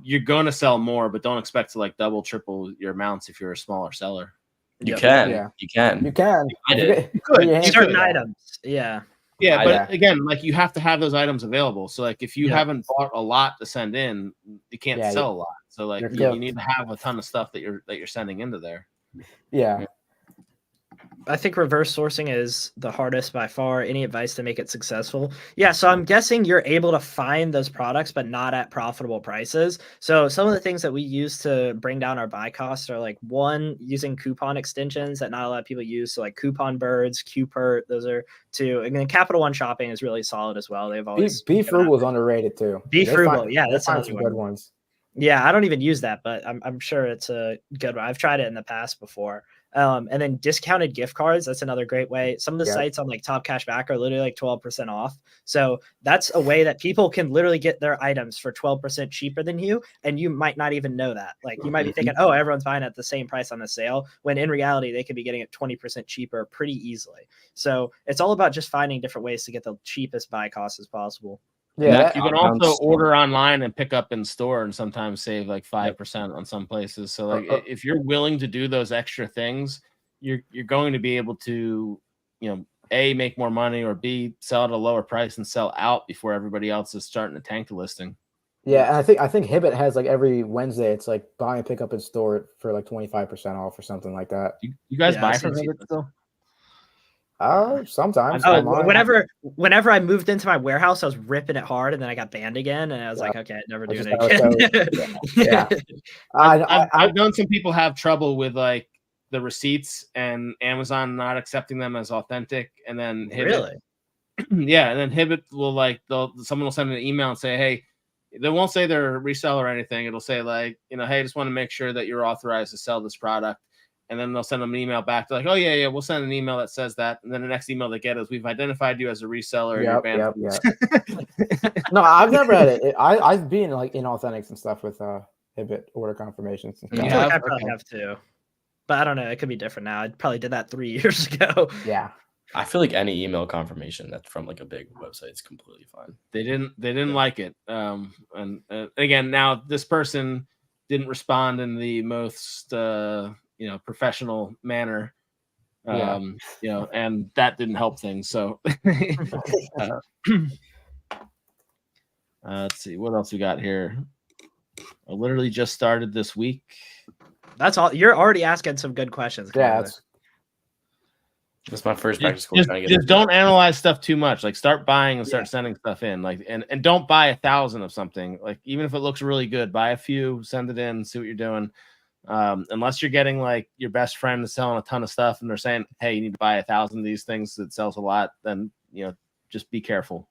Speaker 2: you're going to sell more, but don't expect to like double, triple your amounts if you're a smaller seller.
Speaker 3: You can.
Speaker 1: I
Speaker 2: did.
Speaker 4: Certain items. Yeah.
Speaker 2: Yeah, but again, like you have to have those items available. So like if you haven't bought a lot to send in, you can't sell a lot. So like you need to have a ton of stuff that you're sending into there.
Speaker 1: Yeah.
Speaker 4: I think reverse sourcing is the hardest by far. Any advice to make it successful? Yeah, so I'm guessing you're able to find those products, but not at profitable prices. So some of the things that we use to bring down our buy costs are like, one, using coupon extensions that not a lot of people use. So like Coupon Birds, Qpert, those are two. And then Capital One Shopping is really solid as well. They've always
Speaker 1: Be Frugal is underrated too.
Speaker 4: Be Frugal, that's
Speaker 1: some
Speaker 4: another
Speaker 1: good ones.
Speaker 4: Yeah, I don't even use that, but I'm sure it's a good one. I've tried it in the past before. And then discounted gift cards, that's another great way. Some of the sites on like Top Cash Back are literally like 12% off. So that's a way that people can literally get their items for 12% cheaper than you. And you might not even know that. Like you might be thinking, oh, everyone's buying at the same price on the sale, when in reality, they could be getting it 20% cheaper pretty easily. So it's all about just finding different ways to get the cheapest buy cost as possible.
Speaker 1: Yeah,
Speaker 2: you can also order online and pick up in store, and sometimes save like 5% on some places. So like if you're willing to do those extra things, you're going to be able to, you know, A, make more money, or B, sell at a lower price and sell out before everybody else is starting to tank the listing.
Speaker 1: Yeah, and I think Hibbett has like every Wednesday. It's like buy and pick up in store for like 25% off or something like that.
Speaker 2: You guys
Speaker 4: Yeah,
Speaker 2: buy
Speaker 4: I've
Speaker 2: from
Speaker 4: seen
Speaker 2: Hibbett still?
Speaker 1: Sometimes.
Speaker 4: Oh,
Speaker 1: online.
Speaker 4: whenever I moved into my warehouse, I was ripping it hard, and then I got banned again, and I was like, okay, never doing it again.
Speaker 1: Yeah.
Speaker 2: I've known some people have trouble with like the receipts and Amazon not accepting them as authentic, and then Hibbett,
Speaker 4: Really?
Speaker 2: yeah, and then Hibbett will like someone will send an email and say, hey, they won't say they're a reseller or anything. It'll say like, hey, I just want to make sure that you're authorized to sell this product. And then they'll send them an email back. They're like, oh, yeah, we'll send an email that says that. And then the next email they get is, we've identified you as a reseller.
Speaker 1: Yep. No, I've never had it. I've been like inauthentics and stuff with Hibbett order confirmations. And stuff.
Speaker 4: I probably have too. But I don't know. It could be different now. I probably did that 3 years ago.
Speaker 1: Yeah.
Speaker 3: I feel like any email confirmation that's from like a big website is completely fine.
Speaker 2: They didn't like it. And again, now this person didn't respond in the most professional manner. And that didn't help things. So let's see what else we got here. I literally just started this week.
Speaker 4: That's all. You're already asking some good questions.
Speaker 1: Yeah,
Speaker 3: that's my first back to school.
Speaker 2: Just don't analyze stuff too much. Like start buying and start sending stuff in. Like and don't buy 1,000 of something. Like even if it looks really good, buy a few, send it in, see what you're doing. Unless you're getting like your best friend is selling a ton of stuff and they're saying, hey, you need to buy 1,000 of these things that sells a lot, then just be careful.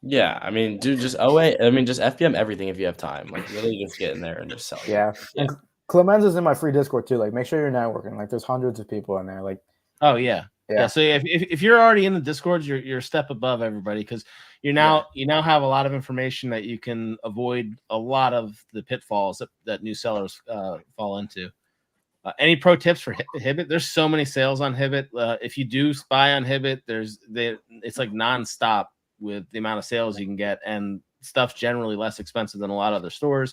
Speaker 3: Yeah, I mean, dude, just FBM everything if you have time. Like really just get in there and just sell.
Speaker 1: Yeah. And Clemens is in my free Discord too. Like make sure you're networking. Like there's hundreds of people in there. Like
Speaker 2: oh yeah. So if you're already in the Discord, you're a step above everybody because you now have a lot of information that you can avoid a lot of the pitfalls that new sellers fall into. Any pro tips for Hibbett? There's so many sales on Hibbett. If you do buy on Hibbett, it's like nonstop with the amount of sales you can get, and stuff's generally less expensive than a lot of other stores.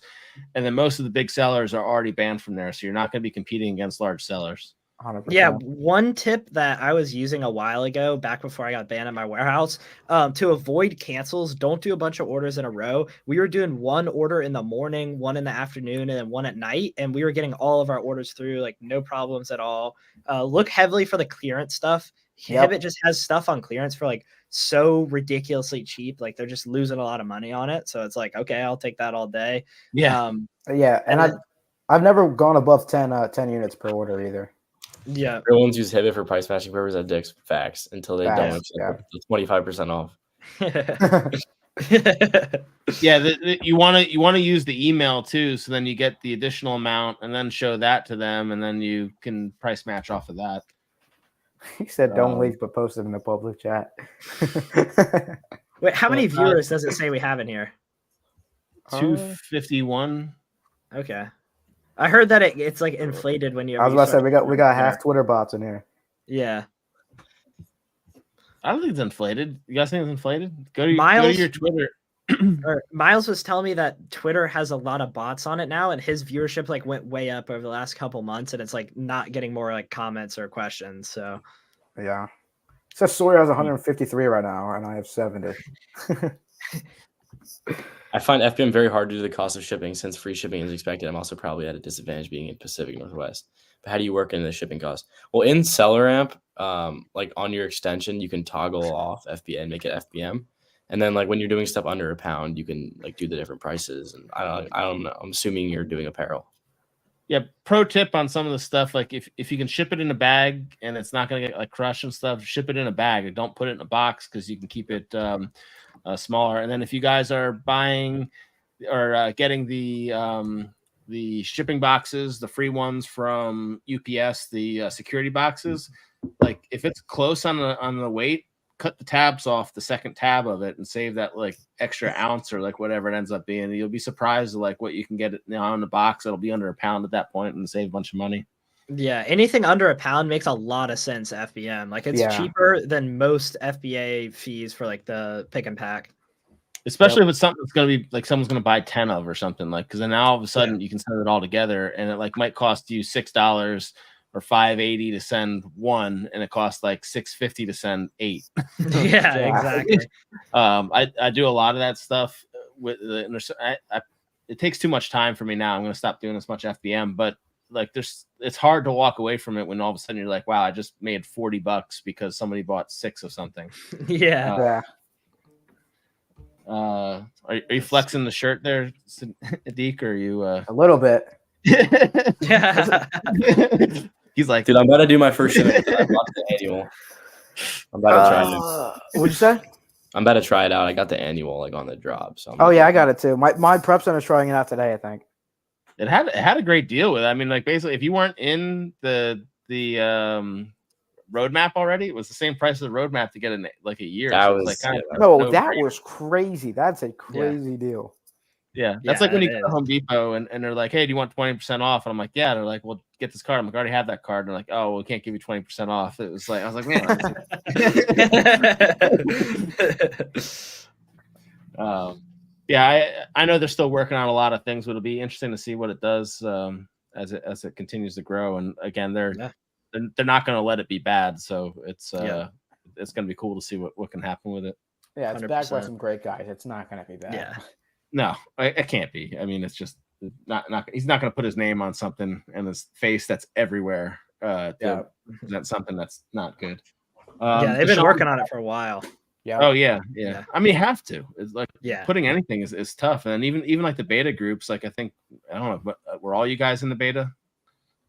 Speaker 2: And then most of the big sellers are already banned from there, so you're not going to be competing against large sellers.
Speaker 1: 100%.
Speaker 4: Yeah, one tip that I was using a while ago, back before I got banned at my warehouse, to avoid cancels, don't do a bunch of orders in a row. We were doing one order in the morning, one in the afternoon, and then one at night, and we were getting all of our orders through, like no problems at all. Look heavily for the clearance stuff. Hibbett just has stuff on clearance for like so ridiculously cheap. Like they're just losing a lot of money on it. So it's like, okay, I'll take that all day.
Speaker 1: Yeah. And I've never gone above 10 units per order either.
Speaker 4: Yeah.
Speaker 3: Everyone's use Hibbett for price matching purposes at Dick's facts until they don't. 25% off.
Speaker 2: You want to use the email too, so then you get the additional amount and then show that to them, and then you can price match off of that.
Speaker 1: He said don't leak, but post it in the public chat.
Speaker 4: Wait, how many viewers does it say we have in here?
Speaker 2: 251.
Speaker 4: Okay. I heard that it's like inflated when you.
Speaker 1: I was about to say we got half Twitter bots in here.
Speaker 4: Yeah.
Speaker 2: I don't think it's inflated. You guys think it's inflated? Go to your Twitter.
Speaker 4: Miles was telling me that Twitter has a lot of bots on it now, and his viewership like went way up over the last couple months, and it's like not getting more like comments or questions. So
Speaker 1: yeah. It says Sawyer has 153 right now, and I have 70.
Speaker 3: I find FBM very hard due to the cost of shipping. Since free shipping is expected, I'm also probably at a disadvantage being in Pacific Northwest. But how do you work in the shipping cost? Well, in SellerAmp, like on your extension, you can toggle off FBA and make it FBM. And then like when you're doing stuff under £1, you can like do the different prices. And I don't know. I'm assuming you're doing apparel.
Speaker 2: Yeah. Pro tip on some of the stuff, like if you can ship it in a bag and it's not going to get like crushed and stuff, ship it in a bag. Don't put it in a box because you can keep it smaller. And then if you guys are buying or getting the shipping boxes, the free ones from UPS, the security boxes, like if it's close on the weight, cut the tabs off the second tab of it and save that like extra ounce or like whatever it ends up being. You'll be surprised at like what you can get now in the box. It'll be under £1 at that point and save a bunch of money. Yeah,
Speaker 4: anything under £1 makes a lot of sense. FBM, like it's cheaper than most FBA fees for like the pick and pack.
Speaker 2: Especially if it's something that's going to be like someone's going to buy 10 of or something, like because then now all of a sudden you can send it all together and it like might cost you $6 or $5.80 to send one, and it costs like $6.50 to send 8.
Speaker 4: Yeah, exactly.
Speaker 2: I do a lot of that stuff with it takes too much time for me now. I'm going to stop doing as much FBM, but like it's hard to walk away from it when all of a sudden you're like, wow, I just made $40 because somebody bought 6 of something.
Speaker 4: Yeah.
Speaker 2: Are you flexing the shirt there, Adik, or are you
Speaker 1: a little bit?
Speaker 4: Yeah.
Speaker 2: He's like,
Speaker 3: dude, I'm about to do my first shipment. I bought the annual. I'm about to try it.
Speaker 1: What'd you say?
Speaker 3: I'm about to try it out. I got the annual like on the drop. So
Speaker 1: I got it too. My prep center's trying it out today, I think.
Speaker 2: It had a great deal with it. I mean, like basically, if you weren't in the roadmap already, it was the same price as the roadmap to get in like a year.
Speaker 3: That
Speaker 2: so
Speaker 3: was
Speaker 2: like
Speaker 1: that was crazy. That's a crazy deal.
Speaker 2: Yeah, that's like when you go to Home Depot and they're like, "Hey, do you want 20% off?" And I'm like, "Yeah." They're like, "Well, get this card." I'm like, "I already have that card." And they're like, "Oh, well, we can't give you 20% off." It was like, I was like, "Man." Yeah, I know they're still working on a lot of things, but it'll be interesting to see what it does as it continues to grow. And again, they're not going to let it be bad, so it's going to be cool to see what can happen with it.
Speaker 1: Yeah, it's 100%. Backed by some great guys. It's not going to be bad.
Speaker 4: Yeah.
Speaker 2: No, it can't be. I mean, it's just not. He's not going to put his name on something and his face that's everywhere to present something that's not good.
Speaker 4: They've been working on it for a while.
Speaker 1: Yeah.
Speaker 2: Oh yeah. I mean, you have to. It's like putting anything is tough, and even like the beta groups. Like I think I don't know, but were all you guys in the beta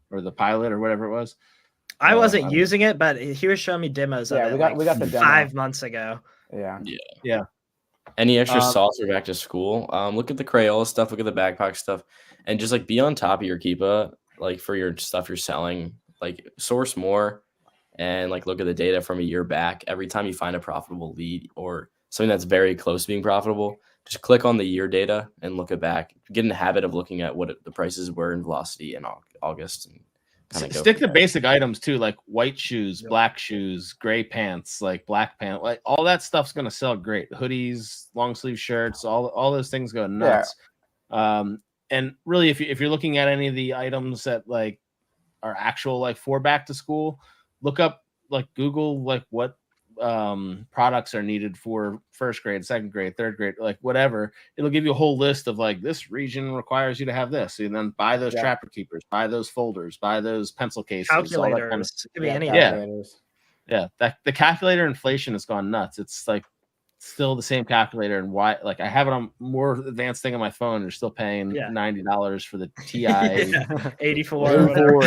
Speaker 2: or the pilot or whatever it was?
Speaker 4: I wasn't using it, but he was showing me demos.
Speaker 1: Yeah,
Speaker 4: of
Speaker 1: it. we got the demo
Speaker 4: 5 months ago.
Speaker 1: Yeah.
Speaker 3: Any extra sauce for back to school? Look at the Crayola stuff, look at the backpack stuff, and just like be on top of your Keepa, like for your stuff you're selling, like source more and like look at the data from a year back. Every time you find a profitable lead or something that's very close to being profitable, just click on the year data and look it back. Get in the habit of looking at what the prices were in velocity in August and
Speaker 2: stick to basic items too, like white shoes, black shoes, gray pants, like black pants, like all that stuff's gonna sell great. Hoodies, long sleeve shirts, all those things go nuts. And really, if you're looking at any of the items that like are actual like for back to school, look up like Google like what products are needed for first grade, second grade, third grade, like whatever. It'll give you a whole list of like this region requires you to have this, and then buy those trapper keepers, buy those folders, buy those pencil cases,
Speaker 4: calculators.
Speaker 2: The calculator inflation has gone nuts. It's like still the same calculator, and why like I have it on more advanced thing on my phone. You're still paying $90 for the TI
Speaker 4: 84
Speaker 2: 84.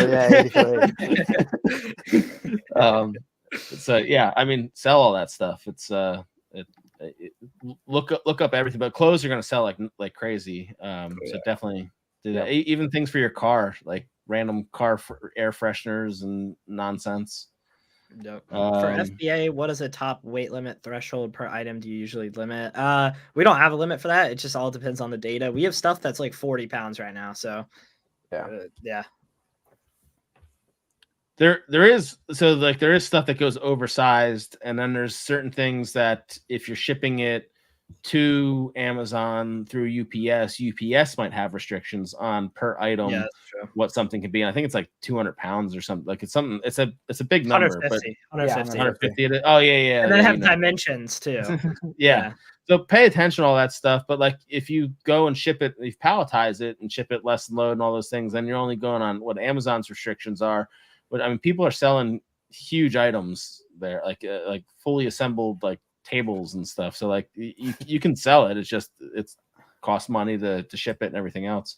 Speaker 2: So I mean, sell all that stuff. It's look up everything, but clothes are going to sell like crazy. So definitely do that. Even things for your car, like random car air fresheners and nonsense.
Speaker 4: For FBA, what is a top weight limit threshold per item do you usually limit? We don't have a limit for that. It just all depends on the data. We have stuff that's like 40 pounds right now. So
Speaker 2: There is stuff that goes oversized, and then there's certain things that if you're shipping it to Amazon through UPS might have restrictions on per item what something can be. And I think it's like 200 pounds or something. Like it's a big number.
Speaker 4: 150.
Speaker 2: 150. Oh yeah.
Speaker 4: And then have dimensions too.
Speaker 2: So pay attention to all that stuff. But like if you go and ship it, if you palletize it and ship it less than load and all those things, then you're only going on what Amazon's restrictions are. But I mean, people are selling huge items there, like fully assembled like tables and stuff. So like you can sell it. It's costs money to ship it and everything else.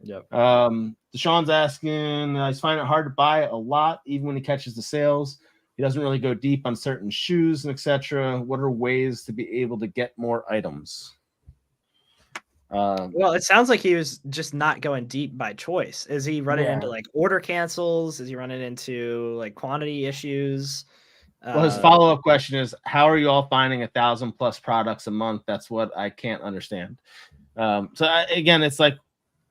Speaker 2: Deshaun's asking, I find it hard to buy a lot, even when he catches the sales. He doesn't really go deep on certain shoes and etc. What are ways to be able to get more items?
Speaker 4: Well, it sounds like he was just not going deep by choice. Is he running into like order cancels? Is he running into like quantity issues?
Speaker 2: Well, his follow-up question is, how are you all finding 1,000+ products a month? That's what I can't understand. Again, it's like,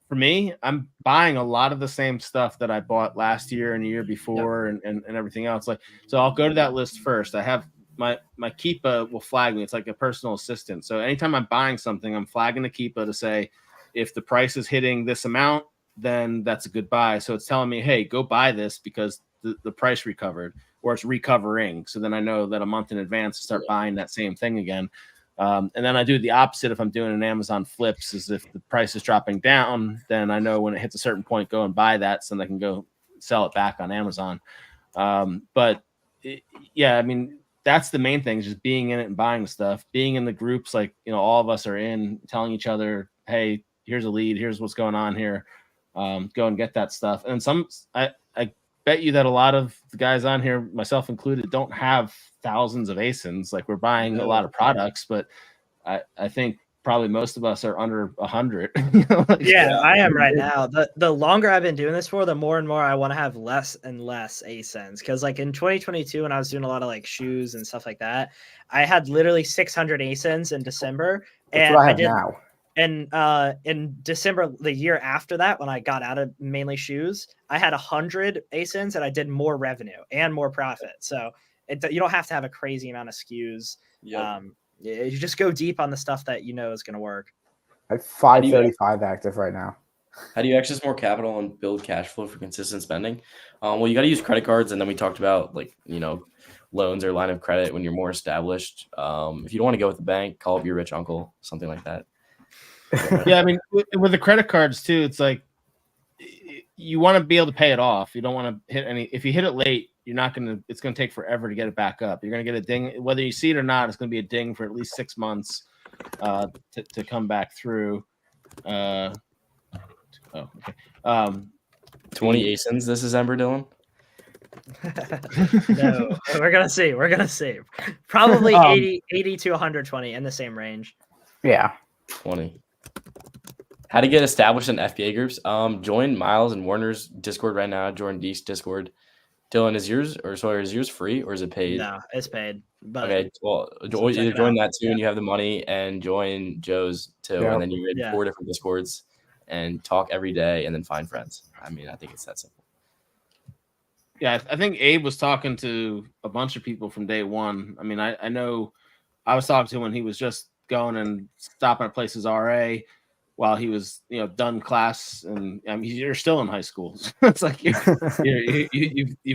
Speaker 2: for me, I'm buying a lot of the same stuff that I bought last year and the year before and everything else. Like, so I'll go to that list first. I have my Keepa will flag me. It's like a personal assistant. So anytime I'm buying something, I'm flagging the Keepa to say, if the price is hitting this amount, then that's a good buy. So it's telling me, hey, go buy this because the price recovered or it's recovering. So then I know that a month in advance to start buying that same thing again. And then I do the opposite if I'm doing an Amazon flips, is if the price is dropping down, then I know when it hits a certain point, go and buy that so then I can go sell it back on Amazon. Yeah, I mean, that's the main thing, is just being in it and buying stuff, being in the groups like, all of us are in, telling each other, hey, here's a lead, here's what's going on here. Go and get that stuff. And I bet you that a lot of the guys on here, myself included, don't have thousands of ASINs. Like, we're buying a lot of products, but I think probably most of us are under 100.
Speaker 4: I am right now. The longer I've been doing this for, the more and more I want to have less and less ASINs. Because like in 2022, when I was doing a lot of like shoes and stuff like that, I had literally 600 ASINs in December.
Speaker 1: That's what I have now.
Speaker 4: And in December, the year after that, when I got out of mainly shoes, I had 100 ASINs and I did more revenue and more profit. So you don't have to have a crazy amount of SKUs. Yep. You just go deep on the stuff that is going to work.
Speaker 1: I have 535 active right now.
Speaker 3: How do you access more capital and build cash flow for consistent spending? Well, you got to use credit cards, and then we talked about loans or line of credit when you're more established. If you don't want to go with the bank, call up your rich uncle, something like that.
Speaker 2: Yeah, I mean, with the credit cards too, it's like you want to be able to pay it off. You don't want to hit any. If you hit it late, it's going to take forever to get it back up. You're going to get a ding, whether you see it or not. It's going to be a ding for at least 6 months to come back through. Okay.
Speaker 3: 20 ASINs this December, Dylan?
Speaker 4: No, we're gonna see. Probably 80 to 120 in the same range.
Speaker 1: Yeah,
Speaker 3: 20. How to get established in FBA groups? Join Miles and Warner's Discord right now. Join Deek's Discord. Dylan, is yours free or is it paid?
Speaker 4: No, it's paid. But
Speaker 3: okay, well, either join that too, and you have the money, and join Joe's too, and then you're in 4 different Discords and talk every day, and then find friends. I mean, I think it's that simple.
Speaker 2: Yeah, I think Abe was talking to a bunch of people from day one. I mean, I know I was talking to him when he was just going and stopping at places RA while he was, done class, and I mean, you're still in high school. It's like you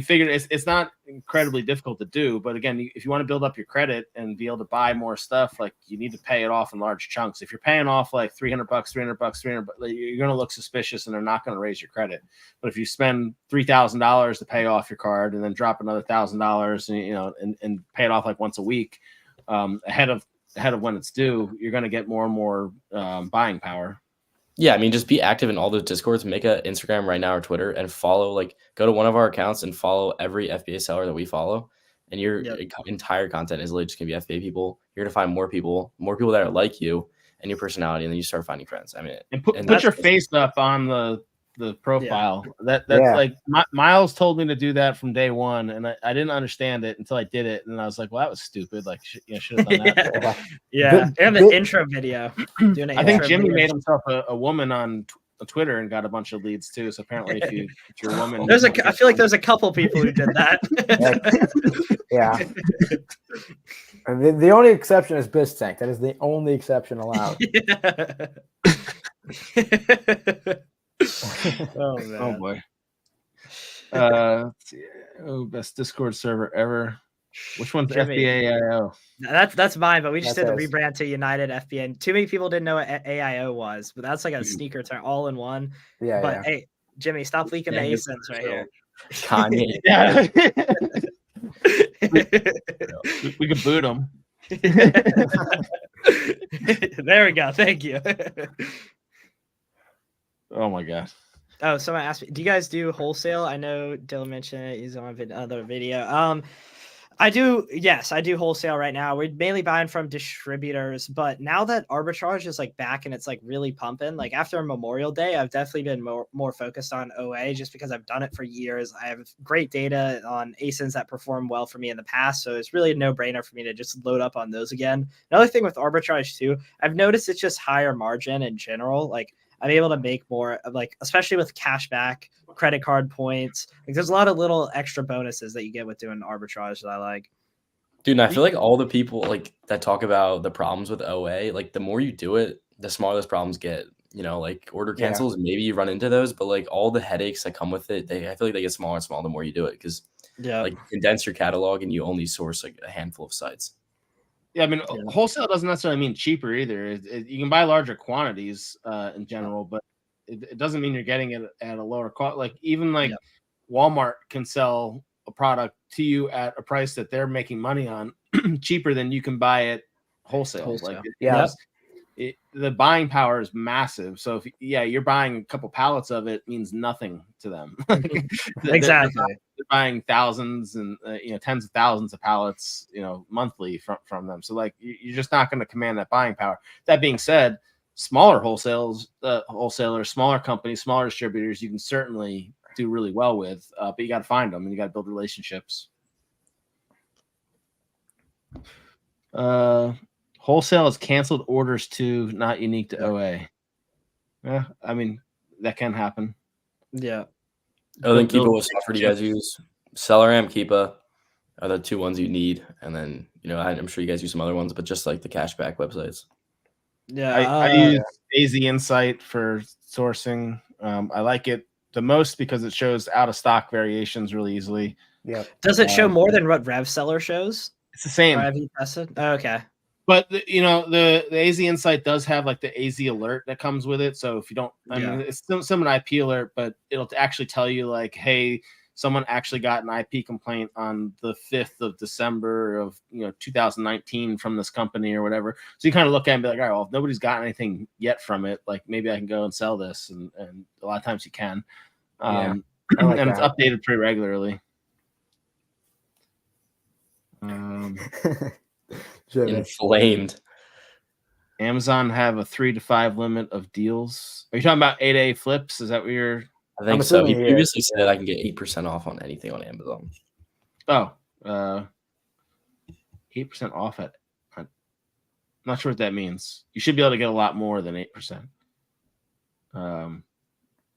Speaker 2: figured it's not incredibly difficult to do, but again, if you want to build up your credit and be able to buy more stuff, like you need to pay it off in large chunks. If you're paying off like $300, $300, you're going to look suspicious, and they're not going to raise your credit. But if you spend $3,000 to pay off your card and then drop another $1,000, and pay it off like once a week, ahead of when it's due, you're going to get more and more buying power.
Speaker 3: Yeah, I mean, just be active in all those Discords. Make an Instagram right now or Twitter and follow. Go to one of our accounts and follow every FBA seller that we follow. And your entire content is literally just going to be FBA people. You're going to find more people that are like you and your personality, and then you start finding friends. I mean,
Speaker 2: and put your face up on the profile. That's like Miles told me to do that from day one, and I didn't understand it until I did it, and I was like, well, that was stupid. Like, should have done that.
Speaker 4: And the intro video.
Speaker 2: I think Jimmy made himself a woman on Twitter and got a bunch of leads too. So apparently, if you're a woman,
Speaker 4: I feel like there's a couple people who did that.
Speaker 1: Yeah. The only exception is BizTank. That is the only exception allowed.
Speaker 4: Oh man.
Speaker 2: Oh boy. Best Discord server ever. Which one's
Speaker 4: Jimmy.
Speaker 2: FBA AIO?
Speaker 4: That's mine, but we just did the rebrand to United FBA. Too many people didn't know what AIO was, but that's like a sneaker term, all in one.
Speaker 1: Yeah.
Speaker 4: But hey, Jimmy, stop leaking the ASINs right here.
Speaker 3: Kanye.
Speaker 2: Yeah. we could boot them.
Speaker 4: There we go. Thank you.
Speaker 2: Oh my gosh.
Speaker 4: Oh, someone asked me, do you guys do wholesale? I know Dylan mentioned it. He's on another video. I do. Yes, I do wholesale right now. We're mainly buying from distributors, but now that arbitrage is like back and it's like really pumping, like after Memorial Day, I've definitely been more focused on OA just because I've done it for years. I have great data on ASINs that perform well for me in the past. So it's really a no-brainer for me to just load up on those again. Another thing with arbitrage too, I've noticed it's just higher margin in general. Like I'm able to make more of like, especially with cashback, credit card points. Like there's a lot of little extra bonuses that you get with doing arbitrage that I like.
Speaker 3: Dude, and I feel like all the people like that talk about the problems with OA, like the more you do it, the smaller those problems get. Like order cancels, maybe you run into those, but like all the headaches that come with it, I feel like they get smaller and smaller the more you do it because like you condense your catalog and you only source like a handful of sites.
Speaker 2: Yeah, I mean, wholesale doesn't necessarily mean cheaper either. You can buy larger quantities in general, but it doesn't mean you're getting it at a lower cost. Like even like Walmart can sell a product to you at a price that they're making money on cheaper than you can buy it wholesale. Like the buying power is massive. So if you're buying a couple pallets of it means nothing to them.
Speaker 4: Exactly.
Speaker 2: They're buying thousands and tens of thousands of pallets monthly from them. So like you're just not going to command that buying power. That being said, smaller wholesalers, smaller companies, smaller distributors, you can certainly do really well with, but you got to find them and you got to build relationships. Wholesale is canceled orders too, not unique to OA. Yeah, I mean that can happen.
Speaker 4: Yeah.
Speaker 3: Oh, then Keepa, what software do you guys use? SellerBoard, Keepa are the two ones you need, and then I'm sure you guys use some other ones, but just like the cashback websites.
Speaker 4: Yeah,
Speaker 2: I use AZ Insight for sourcing. I like it the most because it shows out of stock variations really easily.
Speaker 1: Yeah.
Speaker 4: Does it show more than what RevSeller shows?
Speaker 2: It's the same.
Speaker 4: Or have you tested? Oh, okay.
Speaker 2: But the AZ Insight does have like the AZ alert that comes with it. So if you don't, I mean, it's still some an IP alert, but it'll actually tell you like, hey, someone actually got an IP complaint on the 5th of December of 2019 from this company or whatever. So you kind of look at it and be like, all right, well, if nobody's gotten anything yet from it, like maybe I can go and sell this, and a lot of times you can. And it's updated pretty regularly.
Speaker 3: Inflamed.
Speaker 2: Amazon have a 3 to 5 limit of deals. Are you talking about 8A flips? Is that what you're?
Speaker 3: I think so. He previously said I can get 8% off on anything on Amazon.
Speaker 2: Oh, 8% off at. I'm not sure what that means. You should be able to get a lot more than 8%.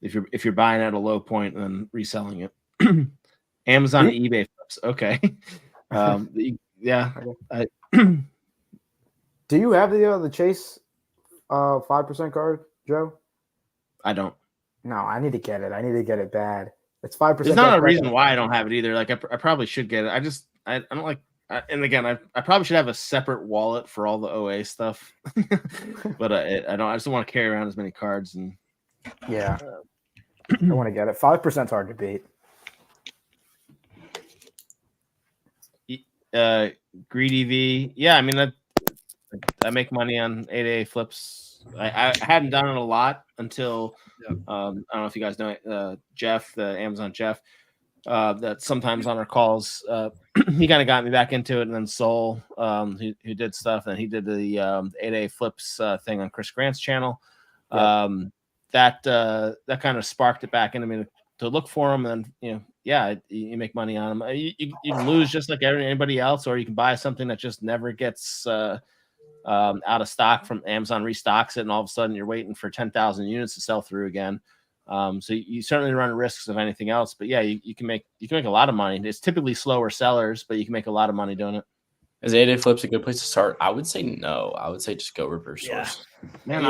Speaker 2: If you're buying at a low point and then reselling it. Amazon and eBay flips. Okay. Yeah.
Speaker 1: Do you have the Chase 5% card, Joe?
Speaker 2: I don't.
Speaker 1: No, I need to get it. I need to get it bad. It's 5%.
Speaker 2: There's not a reason why I don't have it either. Like I probably should get it. I don't like. And again, I probably should have a separate wallet for all the OA stuff. But I don't. I just don't want to carry around as many cards and.
Speaker 1: Yeah. I want to get it. 5% is hard to beat.
Speaker 2: Greedy V. Yeah, I mean I make money on 8A flips. I hadn't done it a lot until I don't know if you guys know Jeff, the Amazon Jeff, that sometimes on our calls he kind of got me back into it, and then Soul who did stuff, and he did the 8A flips thing on Chris Grant's channel. That kind of sparked it back into me to look for them, and you make money on them. You can lose just like anybody else, or you can buy something that just never gets out of stock from Amazon, restocks it, and all of a sudden you're waiting for 10,000 units to sell through again. So you certainly run risks of anything else, but yeah, you can make a lot of money. It's typically slower sellers, but you can make a lot of money doing it.
Speaker 3: Is 8A flips a good place to start? I would say no. I would say just go reverse source.
Speaker 2: Man,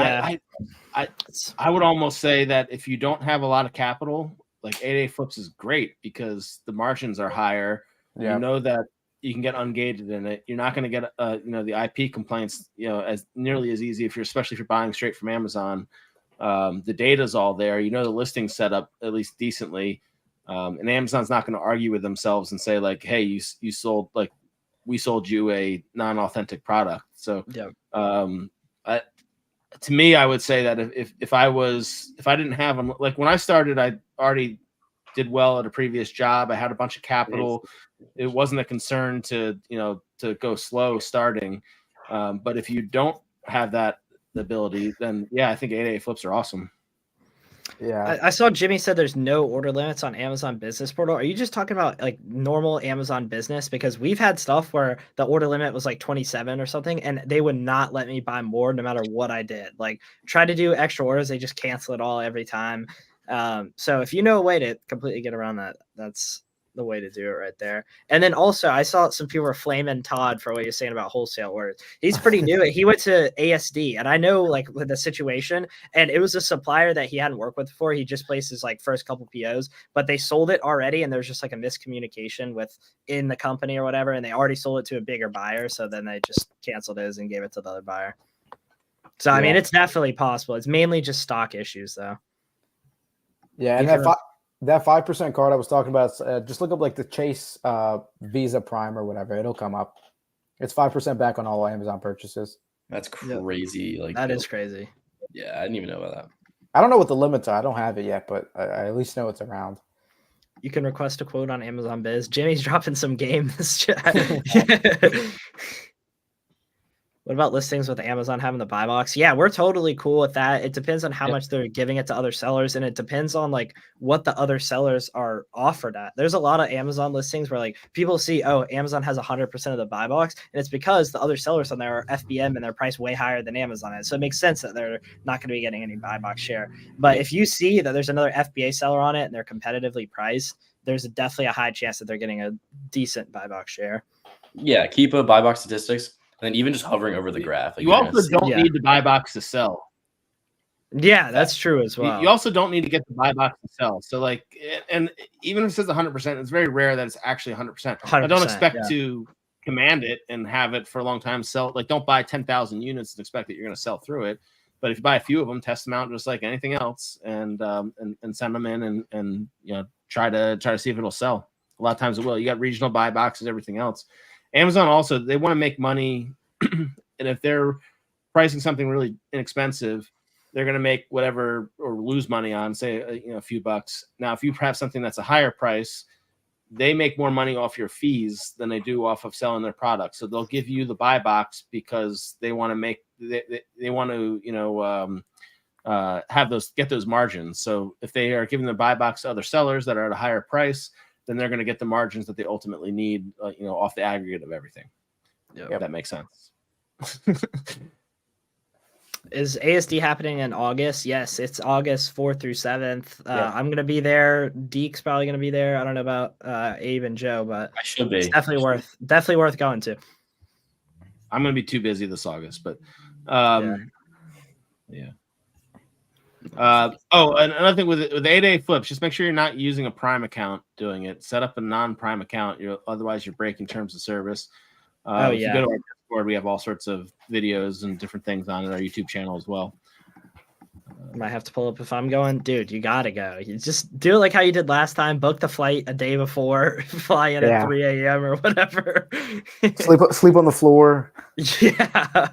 Speaker 2: I would almost say that if you don't have a lot of capital, like 8A flips is great because the margins are higher. You know that you can get ungated in it. You're not going to get the IP complaints as nearly as easy especially if you're buying straight from Amazon. The data's all there. The listing's set up at least decently, and Amazon's not going to argue with themselves and say like, hey, you sold, like, we sold you a non-authentic product. So to me, I would say that if I didn't have them, like when I started, I already did well at a previous job. I had a bunch of capital. It wasn't a concern to go slow starting. But if you don't have that ability, then I think 8A flips are awesome.
Speaker 4: Yeah, I saw Jimmy said there's no order limits on Amazon Business Portal. Are you just talking about like normal Amazon Business? Because we've had stuff where the order limit was like 27 or something, and they would not let me buy more no matter what I did. Like try to do extra orders, they just cancel it all every time. So if you know a way to completely get around that, that's the way to do it right there. And then also I saw some people were flaming Todd for what you're saying about wholesale words. He's pretty new. He went to ASD, and I know like with the situation, and it was a supplier that he hadn't worked with before. He just placed his like first couple POs, but they sold it already, and there's just like a miscommunication in the company or whatever, and they already sold it to a bigger buyer. So then they just canceled his and gave it to the other buyer. So I mean, it's definitely possible. It's mainly just stock issues, though.
Speaker 1: Yeah, and that 5% card I was talking about, just look up like the Chase Visa Prime or whatever. It'll come up. It's 5% back on all Amazon purchases.
Speaker 3: That's crazy.
Speaker 4: Like that is crazy.
Speaker 3: Yeah, I didn't even know about that.
Speaker 1: I don't know what the limits are. I don't have it yet, but I at least know it's around.
Speaker 4: You can request a quote on Amazon Biz. Jimmy's dropping some game this chat. What about listings with Amazon having the buy box? Yeah, we're totally cool with that. It depends on how much they're giving it to other sellers, and it depends on like what the other sellers are offered at. There's a lot of Amazon listings where like people see, oh, Amazon has 100% of the buy box, and it's because the other sellers on there are FBM and they're priced way higher than Amazon is. So it makes sense that they're not going to be getting any buy box share. But if you see that there's another FBA seller on it and they're competitively priced, there's definitely a high chance that they're getting a decent buy box share.
Speaker 3: Yeah, keep a buy box statistics. And then even just hovering over the graph. Like
Speaker 2: you also don't need the buy box to sell.
Speaker 4: Yeah, that's true as well.
Speaker 2: You also don't need to get the buy box to sell. So like, and even if it says 100%, it's very rare that it's actually 100%. I don't expect to command it and have it for a long time. Sell, like, don't buy 10,000 units and expect that you're going to sell through it. But if you buy a few of them, test them out just like anything else, and send them in and you know try to see if it'll sell. A lot of times it will. You got regional buy boxes, everything else. Amazon also, they want to make money, and if they're pricing something really inexpensive, they're going to make whatever or lose money on, say, a few bucks. Now, if you have something that's a higher price, they make more money off your fees than they do off of selling their product. So they'll give you the buy box because they want to make they want to get those margins. So if they are giving the buy box to other sellers that are at a higher price, then they're going to get the margins that they ultimately need, off the aggregate of everything. Yeah, if that makes sense.
Speaker 4: Is ASD happening in August? Yes, it's August 4th through 7th. I'm going to be there. Deke's probably going to be there. I don't know about Abe and Joe, but
Speaker 3: I should be.
Speaker 4: It's definitely worth going to.
Speaker 2: I'm going to be too busy this August, but yeah. And another thing with 8A flips, just make sure you're not using a Prime account doing it. Set up a non-Prime account. Otherwise you're breaking terms of service. If you go to our Discord, we have all sorts of videos and different things on it, our YouTube channel as well.
Speaker 4: Might have to pull up if I'm going. Dude, you gotta go. You just do it like how you did last time. Book the flight a day before, fly in at 3 a.m. or whatever.
Speaker 1: Sleep on the floor.
Speaker 4: Yeah.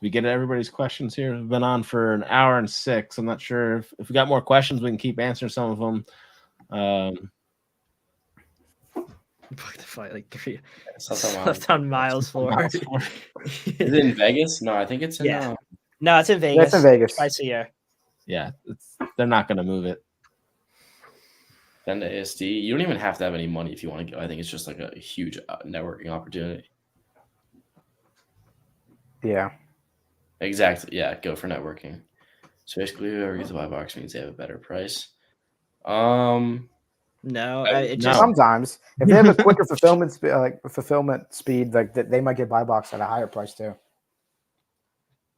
Speaker 2: We get everybody's questions here. We've been on for an hour and 6. I'm not sure if we got more questions, we can keep answering some of them.
Speaker 4: Book the flight like 3.
Speaker 3: That's
Speaker 4: on Miles floor.
Speaker 3: Is it in Vegas? No, I think it's in.
Speaker 4: No, it's in Vegas.
Speaker 1: That's in Vegas.
Speaker 4: Twice a year.
Speaker 2: Yeah, they're not going to move it.
Speaker 3: Then to ASD, you don't even have to have any money if you want to go. I think it's just like a huge networking opportunity.
Speaker 1: Yeah.
Speaker 3: Exactly. Yeah, go for networking. So basically, whoever gets the buy box means they have a better price.
Speaker 4: No,
Speaker 1: sometimes if they have a quicker fulfillment speed, like they might get buy box at a higher price too.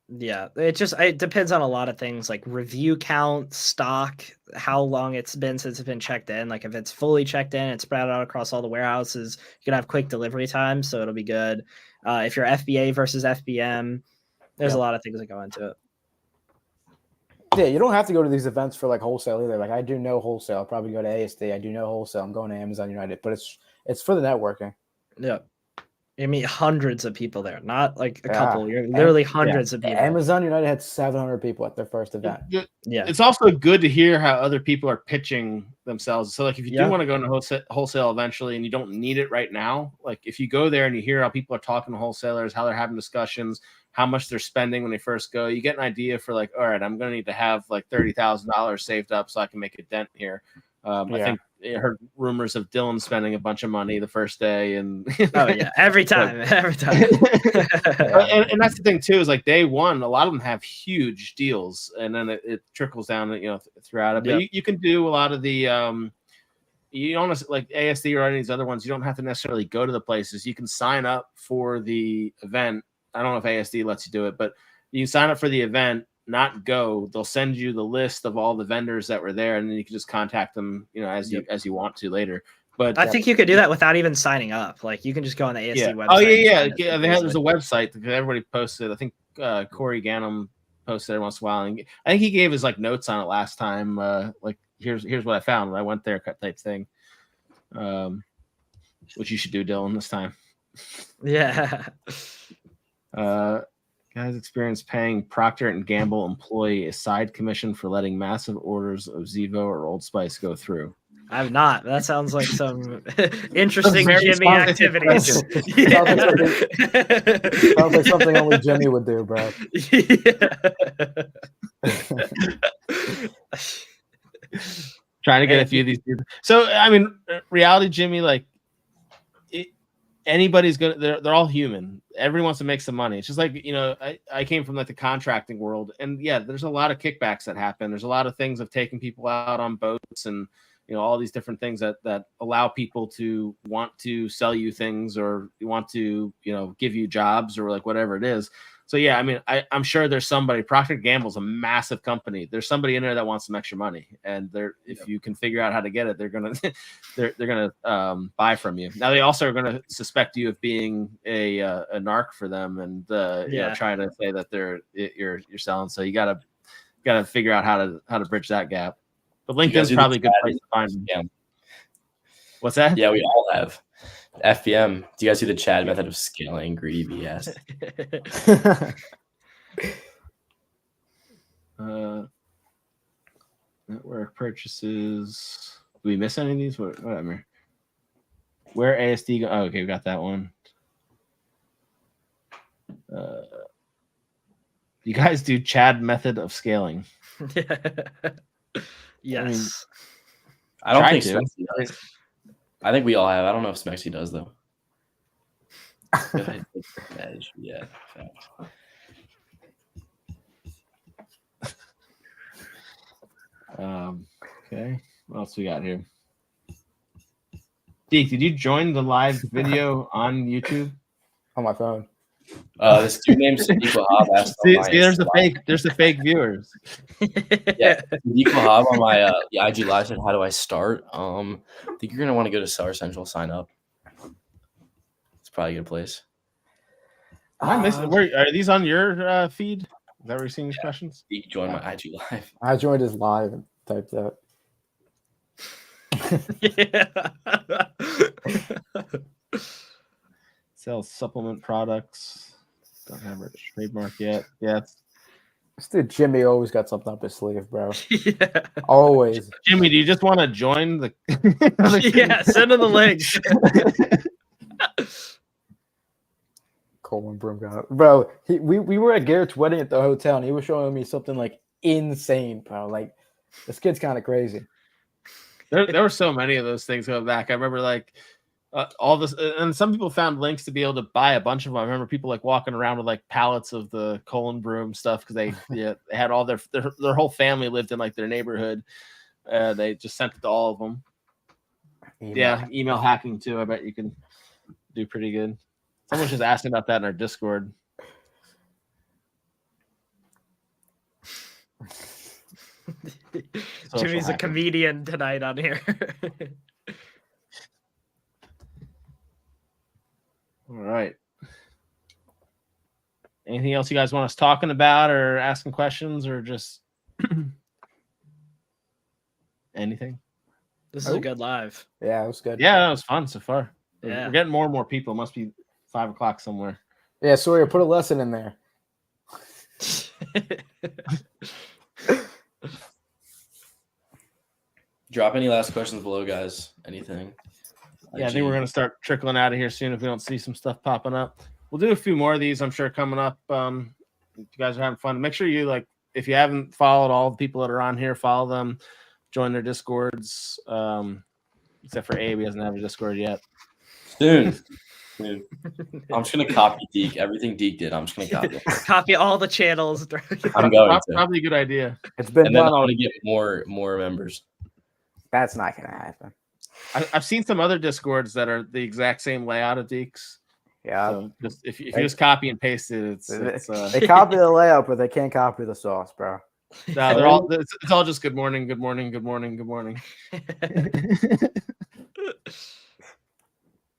Speaker 4: Yeah, it depends on a lot of things like review count, stock, how long it's been since it's been checked in. Like if it's fully checked in, it's spread out across all the warehouses. You can have quick delivery time, so it'll be good. If you're FBA versus FBM, there's a lot of things that go into it.
Speaker 1: Yeah, you don't have to go to these events for like wholesale either. Like I do know wholesale. I'll probably go to ASD. I do know wholesale. I'm going to Amazon United, but it's for the networking.
Speaker 4: Yeah. You meet hundreds of people there, not like a couple. You're literally hundreds of people.
Speaker 1: Amazon United had 700 people at their first event.
Speaker 2: Yeah. It's also good to hear how other people are pitching themselves. So like if you do want to go into wholesale eventually and you don't need it right now, like if you go there and you hear how people are talking to wholesalers, how they're having discussions, how much they're spending when they first go, you get an idea for like, all right, I'm going to need to have like $30,000 saved up so I can make a dent here. I think I heard rumors of Dylan spending a bunch of money the first day, and
Speaker 4: oh yeah, every time.
Speaker 2: and that's the thing too, is like day one, a lot of them have huge deals, and then it trickles down, throughout it. But you can do a lot of the you don't like ASD or any of these other ones. You don't have to necessarily go to the places. You can sign up for the event. I don't know if ASD lets you do it, but you can sign up for the event, not go. They'll send you the list of all the vendors that were there, and then you can just contact them, as you want to later. But
Speaker 4: I think you could do that without even signing up. Like you can just go on the ASD website.
Speaker 2: Oh yeah. There's a website because everybody posted. I think Corey Gannum posted every once in a while, and I think he gave his like notes on it last time. Like here's what I found when I went there, type thing. Which you should do, Dylan, this time.
Speaker 4: Yeah.
Speaker 2: Guys experience paying Procter & Gamble employee a side commission for letting massive orders of Zevo or Old Spice go through.
Speaker 4: I've not. That sounds like some interesting Jimmy activities.
Speaker 1: Sounds like something only Jimmy would do, bro.
Speaker 2: Trying to get a few of these people. So, I mean, reality Jimmy, like, anybody's gonna, they're all human. Everyone wants to make some money. It's just like, I came from like the contracting world, and yeah, there's a lot of kickbacks that happen. There's a lot of things of taking people out on boats and all these different things that allow people to want to sell you things or want to give you jobs or like whatever it is. So yeah, I mean, I'm sure there's somebody. Procter & Gamble's a massive company. There's somebody in there that wants some extra money, and if you can figure out how to get it, they're gonna buy from you. Now they also are gonna suspect you of being a narc for them, and try to say that you're selling. So you gotta figure out how to bridge that gap. But LinkedIn's probably a good place to find them. Yeah. What's that?
Speaker 3: Yeah, we all have. FBM. Do you guys see the Chad method of scaling greedy BS?
Speaker 2: Network purchases. Do we miss any of these? Whatever. Where ASD go? Oh, okay, we got that one. You guys do Chad method of scaling?
Speaker 4: Yes.
Speaker 3: I don't think Smexy does. I think we all have. I don't know if Smexy does though. Yeah.
Speaker 2: Okay. What else we got here? Deke, did you join the live video on YouTube?
Speaker 1: On my phone.
Speaker 3: This dude named Sadiq Wahab asked.
Speaker 2: See, there's the fake viewers.
Speaker 3: Yeah, Sadiq Wahab on my IG live said, "How do I start?" I think you're gonna want to go to Seller Central, sign up. It's probably a good place.
Speaker 2: Am I missing? Where are these on your feed? Is that where you're seeing these questions?
Speaker 3: You can join my IG live.
Speaker 1: I joined his live and typed that.
Speaker 2: Sells supplement products. Don't have a trademark yet. Yeah.
Speaker 1: This dude Jimmy always got something up his sleeve, bro. Yeah. Always.
Speaker 2: Jimmy, do you just want to join the?
Speaker 4: Yeah, send him the links.
Speaker 1: Colin Broom got it. Bro. We were at Garrett's wedding at the hotel, and he was showing me something like insane, bro. Like this kid's kind of crazy.
Speaker 2: There were so many of those things going back. I remember like. All this, and some people found links to be able to buy a bunch of them. I remember people like walking around with like pallets of the Colin Broom stuff because they had all their whole family lived in like their neighborhood. They just sent it to all of them. Email hacking too. I bet you can do pretty good. Someone's just asking about that in our Discord.
Speaker 4: Jimmy's a comedian tonight on here.
Speaker 2: All right. Anything else you guys want us talking about or asking questions or just anything?
Speaker 4: This is a good live.
Speaker 1: Yeah, it was good.
Speaker 2: Yeah, that was fun so far.
Speaker 4: Yeah.
Speaker 2: We're getting more and more people. It must be 5 o'clock somewhere.
Speaker 1: Yeah, Sawyer, put a lesson in there.
Speaker 3: Drop any last questions below, guys. Anything?
Speaker 2: Yeah, I think we're going to start trickling out of here soon if we don't see some stuff popping up. We'll do a few more of these, I'm sure, coming up. If you guys are having fun, make sure you, like, if you haven't followed all the people that are on here, follow them. join their Discords. Except for Abe, he doesn't have a Discord yet.
Speaker 3: Soon. I'm just gonna copy Deke. Everything Deke did, I'm just gonna copy.
Speaker 4: Copy all the channels.
Speaker 3: I'm going to.
Speaker 2: Probably a good idea.
Speaker 1: It's been
Speaker 3: And then
Speaker 1: done
Speaker 3: I'm
Speaker 1: on.
Speaker 3: gonna get more members.
Speaker 1: That's not gonna happen.
Speaker 2: I've seen some other Discords that are the exact same layout of Deke's.
Speaker 1: Yeah.
Speaker 2: So just if you just copy and paste it,
Speaker 1: They copy the layout, but they can't copy the sauce, bro.
Speaker 2: no, they're all it's all just good morning, good morning, good morning, good morning.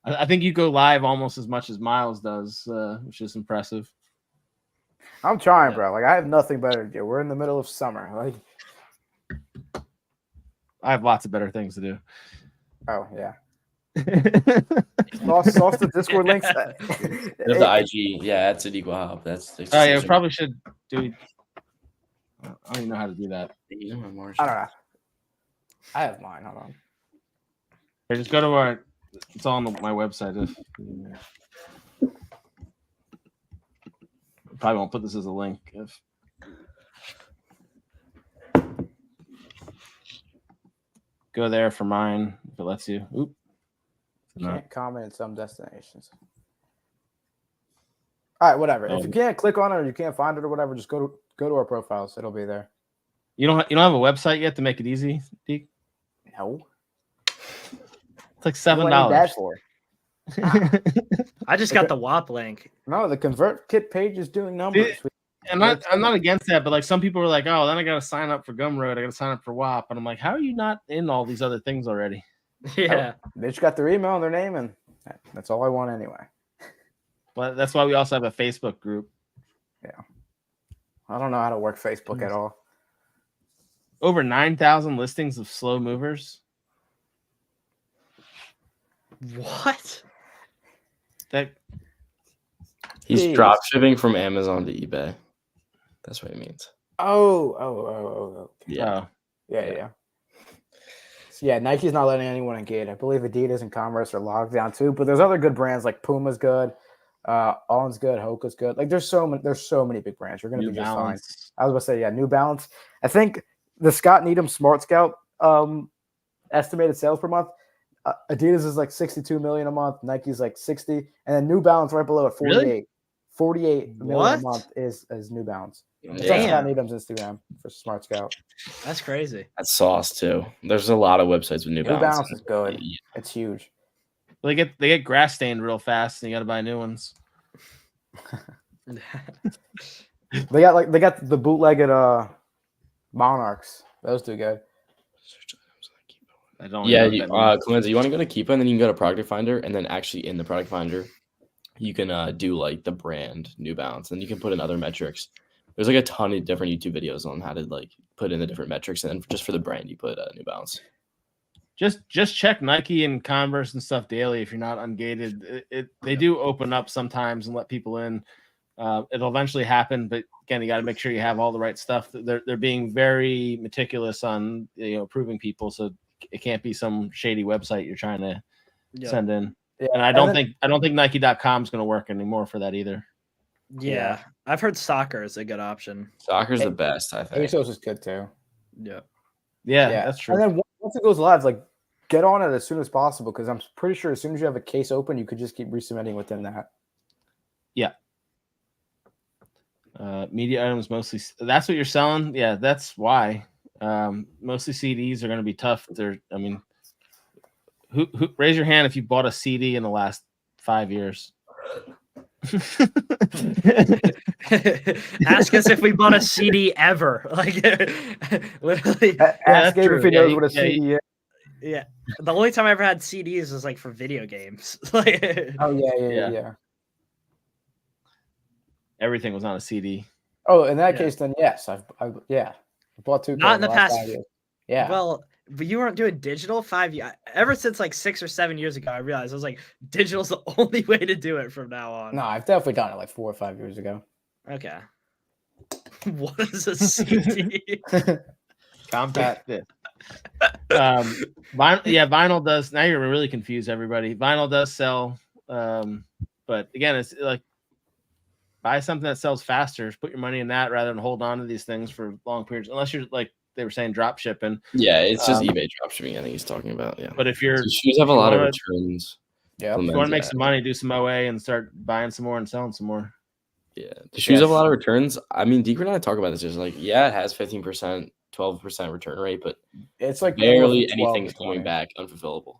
Speaker 2: I think you go live almost as much as Miles does, which is impressive.
Speaker 1: I'm trying, bro. Like I have nothing better to do. We're in the middle of summer. Like
Speaker 2: I have lots of better things to do.
Speaker 1: oh yeah. Sauce the Discord links.
Speaker 3: The IG, yeah, that's an equal help. That's
Speaker 2: Oh yeah, we probably should do. I don't even know how to do that.
Speaker 1: I don't know. I have mine. Hold on.
Speaker 2: Hey, just go to our. It's all on my website. Probably won't put this as a link. Go there for mine if it lets you. Oop.
Speaker 1: Can't comment in some destinations. All right, whatever. If you can't click on it or you can't find it or whatever, just go to our profiles. It'll be there.
Speaker 2: You don't have a website yet to make it easy, Deke?
Speaker 1: No.
Speaker 2: It's like $7
Speaker 1: for.
Speaker 4: I just got the WAP link.
Speaker 1: No, the ConvertKit page is doing numbers.
Speaker 2: I'm not against that, but like some people were like, oh, then I got to sign up for Gumroad. I got to sign up for WAP. And I'm like, how are you not in all these other things already?
Speaker 4: Yeah.
Speaker 1: They just got their email and their name, and that's all I want anyway.
Speaker 2: But that's why we also have a Facebook group.
Speaker 1: Yeah. I don't know how to work Facebook at all.
Speaker 2: Over 9,000 listings of slow movers.
Speaker 4: What?
Speaker 2: That
Speaker 3: He's
Speaker 1: Jeez.
Speaker 3: drop shipping from Amazon to eBay. That's what he means.
Speaker 1: Oh.
Speaker 3: Yeah.
Speaker 1: Yeah. So yeah, Nike's not letting anyone engage. I believe Adidas and Converse are locked down too, but there's other good brands like Puma's good, Allen's good, Hoka's good. Like there's so many big brands. You're gonna
Speaker 2: New
Speaker 1: be just
Speaker 2: Balance.
Speaker 1: fine. I was gonna say, yeah, New Balance. I think the Scott Needham Smart Scout estimated sales per month. Adidas is like 62 million a month, Nike's like 60, and then New Balance right below it, 48.
Speaker 2: Really?
Speaker 1: 48 million
Speaker 4: What?
Speaker 1: a month is New Balance. It's on
Speaker 3: Damn.
Speaker 1: Scott Needham's Instagram for Smart Scout.
Speaker 4: That's crazy.
Speaker 3: That's sauce too. There's a lot of websites with New
Speaker 1: New
Speaker 3: Balance.
Speaker 1: Balance is good.
Speaker 3: Yeah.
Speaker 1: It's huge.
Speaker 2: They get grass stained real fast, and you got to buy new ones.
Speaker 1: They got the bootlegged Monarchs. Those two good.
Speaker 2: I don't.
Speaker 3: Yeah,
Speaker 2: know what that means.
Speaker 3: Clemenza, you want to go to Keepa, and then you can go to Product Finder, and then actually in the Product Finder, you can do like the brand New Balance, and you can put in other metrics. There's like a ton of different YouTube videos on how to like put in the different metrics, and then just for the brand, you put New Balance.
Speaker 2: Just check Nike and Converse and stuff daily if you're not ungated. They do open up sometimes and let people in. It'll eventually happen, but again, you got to make sure you have all the right stuff. They're being very meticulous on approving people, so it can't be some shady website you're trying to send in.
Speaker 1: Yeah,
Speaker 2: and I don't think Nike.com is going to work anymore for that either.
Speaker 4: Yeah. I've heard soccer is a good option.
Speaker 3: Soccer's the best, I think.
Speaker 1: ASOS is good too.
Speaker 4: Yeah.
Speaker 2: Yeah, that's true.
Speaker 1: And then once it goes live, like get on it as soon as possible because I'm pretty sure as soon as you have a case open, you could just keep resubmitting within that.
Speaker 2: Yeah. Media items mostly. That's what you're selling. Yeah, that's why. Mostly CDs are going to be tough. Who raise your hand if you bought a CD in the last 5 years?
Speaker 4: Ask us if we bought a CD ever. Like literally.
Speaker 1: Ask Gabe if he knows what a CD is.
Speaker 4: Yeah. The only time I ever had CDs was like for video games. Like,
Speaker 1: oh yeah.
Speaker 2: Everything was on a CD.
Speaker 1: Oh, in that case, then yes, I bought two.
Speaker 4: Not in the past.
Speaker 1: 5 years. Yeah.
Speaker 4: Well, but you weren't doing digital 5 years. Ever since like 6 or 7 years ago, I realized I was like, digital's the only way to do it from now on.
Speaker 1: No, I've definitely done it like 4 or 5 years ago.
Speaker 4: Okay. What is a CD?
Speaker 2: Compact disc. Vinyl does. Now you're really confused, everybody. Vinyl does sell, but again, it's like buy something that sells faster. Put your money in that rather than hold on to these things for long periods. Unless you're like they were saying drop shipping.
Speaker 3: Yeah, it's just eBay drop shipping. I think he's talking about. Yeah,
Speaker 2: but if you're
Speaker 3: shoes have a lot of returns.
Speaker 1: Yeah,
Speaker 2: if you want to make some money, do some OA and start buying some more and selling some more.
Speaker 3: Yeah, the shoes have a lot of returns. I mean, Deacon and I talk about this. Just like, yeah, it has 15%, 12% return rate, but
Speaker 1: it's like
Speaker 3: barely anything's coming back unfulfillable.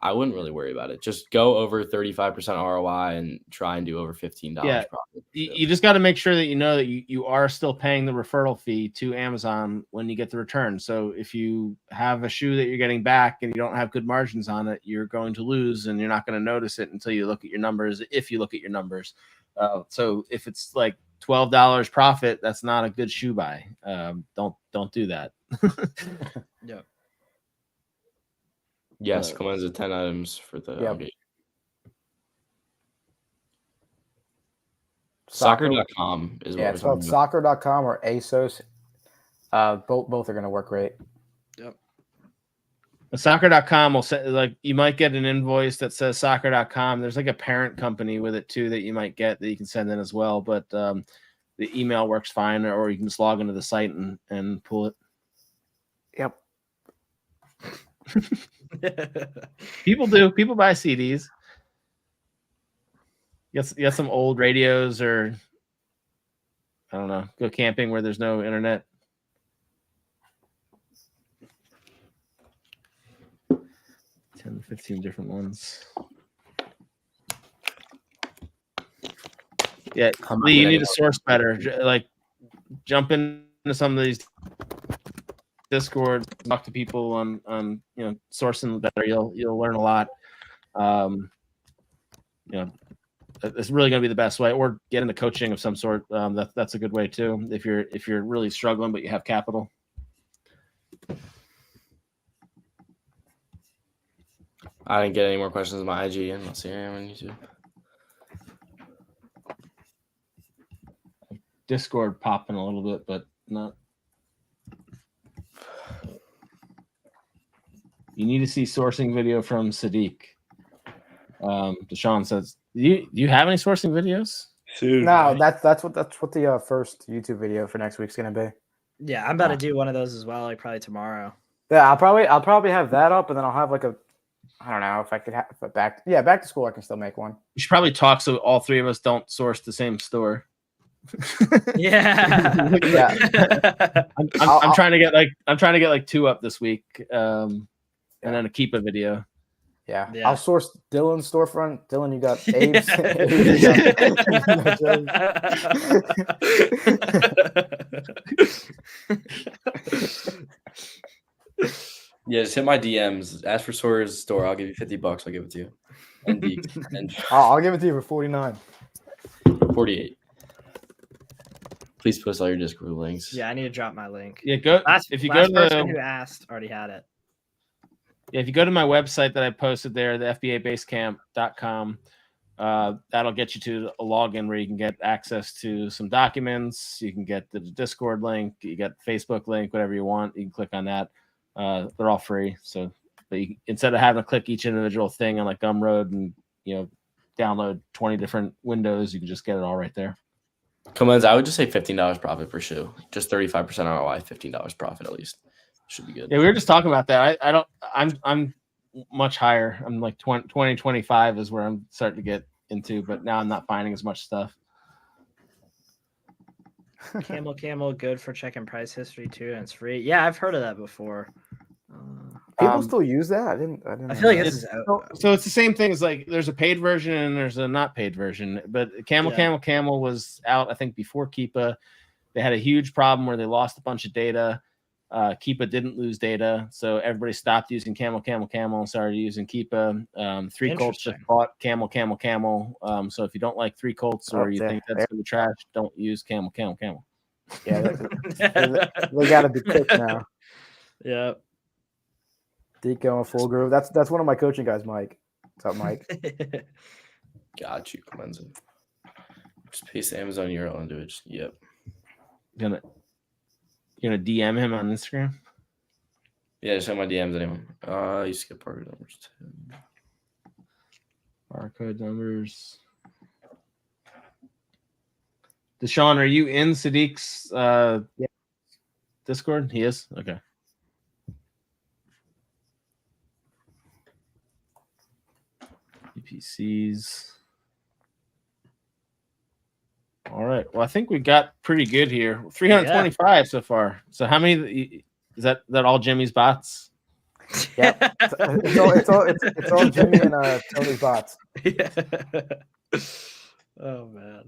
Speaker 3: I wouldn't really worry about it. Just go over 35% ROI and try and do over $15 profit.
Speaker 2: You just got to make sure that you know that you are still paying the referral fee to Amazon when you get the return. So if you have a shoe that you're getting back and you don't have good margins on it, you're going to lose, and you're not going to notice it until you look at your numbers. If you look at your numbers, so if it's like $12 profit, that's not a good shoe buy. Don't do that.
Speaker 4: Yeah.
Speaker 3: Yes, commands of 10 items for the update. Soccer.com is what
Speaker 1: it's called soccer.com or ASOS. Both are going to work great.
Speaker 4: Yep.
Speaker 2: Soccer.com will say, like, you might get an invoice that says soccer.com. There's like a parent company with it too that you might get that you can send in as well. But the email works fine, or you can just log into the site and pull it.
Speaker 1: Yep.
Speaker 2: People buy CDs. You got some old radios, or I don't know, go camping where there's no internet. Ten, 15 different ones. Yeah, Lee, you need to source better. Like, jump into some of these Discord, talk to people on sourcing better. You'll learn a lot. It's really going to be the best way, or get into coaching of some sort. That's a good way too. If you're really struggling but you have capital.
Speaker 3: I didn't get any more questions on my IG, and I'll see you on YouTube.
Speaker 2: Discord popping a little bit, but not. You need to see sourcing video from Sadiq. Deshaun says, "Do you have any sourcing videos?"
Speaker 1: No, that's what the first YouTube video for next week's gonna be.
Speaker 4: Yeah, I'm about to do one of those as well, like probably tomorrow.
Speaker 1: Yeah, I'll probably have that up, and then I'll have like I don't know if I could have back to school. I can still make one.
Speaker 2: We should probably talk so all three of us don't source the same store.
Speaker 4: Yeah.
Speaker 2: I'm trying to get like 2 up this week, and then a keep a video.
Speaker 1: Yeah. I'll source Dylan's storefront. Dylan, you got Abe's.
Speaker 3: Yeah, just hit my DMs. Ask for Sawyer's store. I'll give you $50. I'll give it to you. And
Speaker 1: I'll give it to you for 49.
Speaker 3: 48. Please post all your Discord links.
Speaker 4: Yeah, I need to drop my link.
Speaker 2: Yeah, go. If you go to
Speaker 4: person who asked already had it.
Speaker 2: Yeah, if you go to my website that I posted there, the FBABasecamp.com, that'll get you to a login where you can get access to some documents. You can get the Discord link. You get Facebook link, whatever you want. You can click on that. They're all free. So, but instead of having to click each individual thing on like Gumroad and download 20 different windows, you can just get it all right there.
Speaker 3: Comments, I would just say $15 profit per shoe. Just 35% ROI, $15 profit at least. Should be good.
Speaker 2: Yeah, we were just talking about that. I'm much higher. I'm like 20, 25 is where I'm starting to get into, but now I'm not finding as much stuff.
Speaker 4: Camel, good for checking price history too, and it's free. Yeah, I've heard of that before.
Speaker 1: People still use that. I didn't.
Speaker 4: I feel like this is
Speaker 2: so it's the same thing as like there's a paid version and there's a not paid version. But Camel was out, I think, before Keepa. They had a huge problem where they lost a bunch of data. Keepa didn't lose data, so everybody stopped using Camel, and started using Keepa. 3 Colts just bought Camel. So if you don't like 3 Colts or you think that's gonna be trash, don't use Camel.
Speaker 1: Yeah, they got to be quick now.
Speaker 4: Yeah.
Speaker 1: Deep going full groove. That's one of my coaching guys, Mike. What's up, Mike?
Speaker 3: Got you, Clemenza. Just paste the Amazon URL into it. Yep.
Speaker 2: You're gonna DM him on Instagram?
Speaker 3: Yeah, just send my DMs anyone. You skip barcode numbers too.
Speaker 2: Barcode numbers. Deshaun, are you in Sadiq's Discord? He is? Okay. PCs. All right. Well, I think we got pretty good here. 325 so far. So how many is that all Jimmy's bots?
Speaker 1: Yeah. It's all Jimmy and Tony's bots.
Speaker 4: Yeah. Oh man.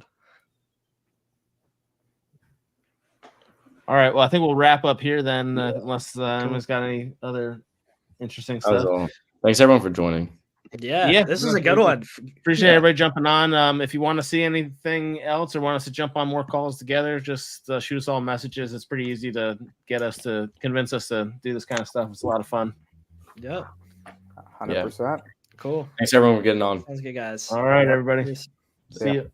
Speaker 2: All right. Well, I think we'll wrap up here then, unless anyone's got any other interesting stuff.
Speaker 3: Thanks everyone for joining.
Speaker 4: Yeah, this is a good one.
Speaker 2: Appreciate everybody jumping on. If you want to see anything else or want us to jump on more calls together, just shoot us all messages. It's pretty easy to get us to convince us to do this kind of stuff. It's a lot of fun.
Speaker 4: Yeah.
Speaker 1: 100%.
Speaker 4: Cool.
Speaker 3: Thanks everyone for getting on.
Speaker 4: Sounds good, guys.
Speaker 2: All right, everybody.
Speaker 4: Peace.
Speaker 2: See you.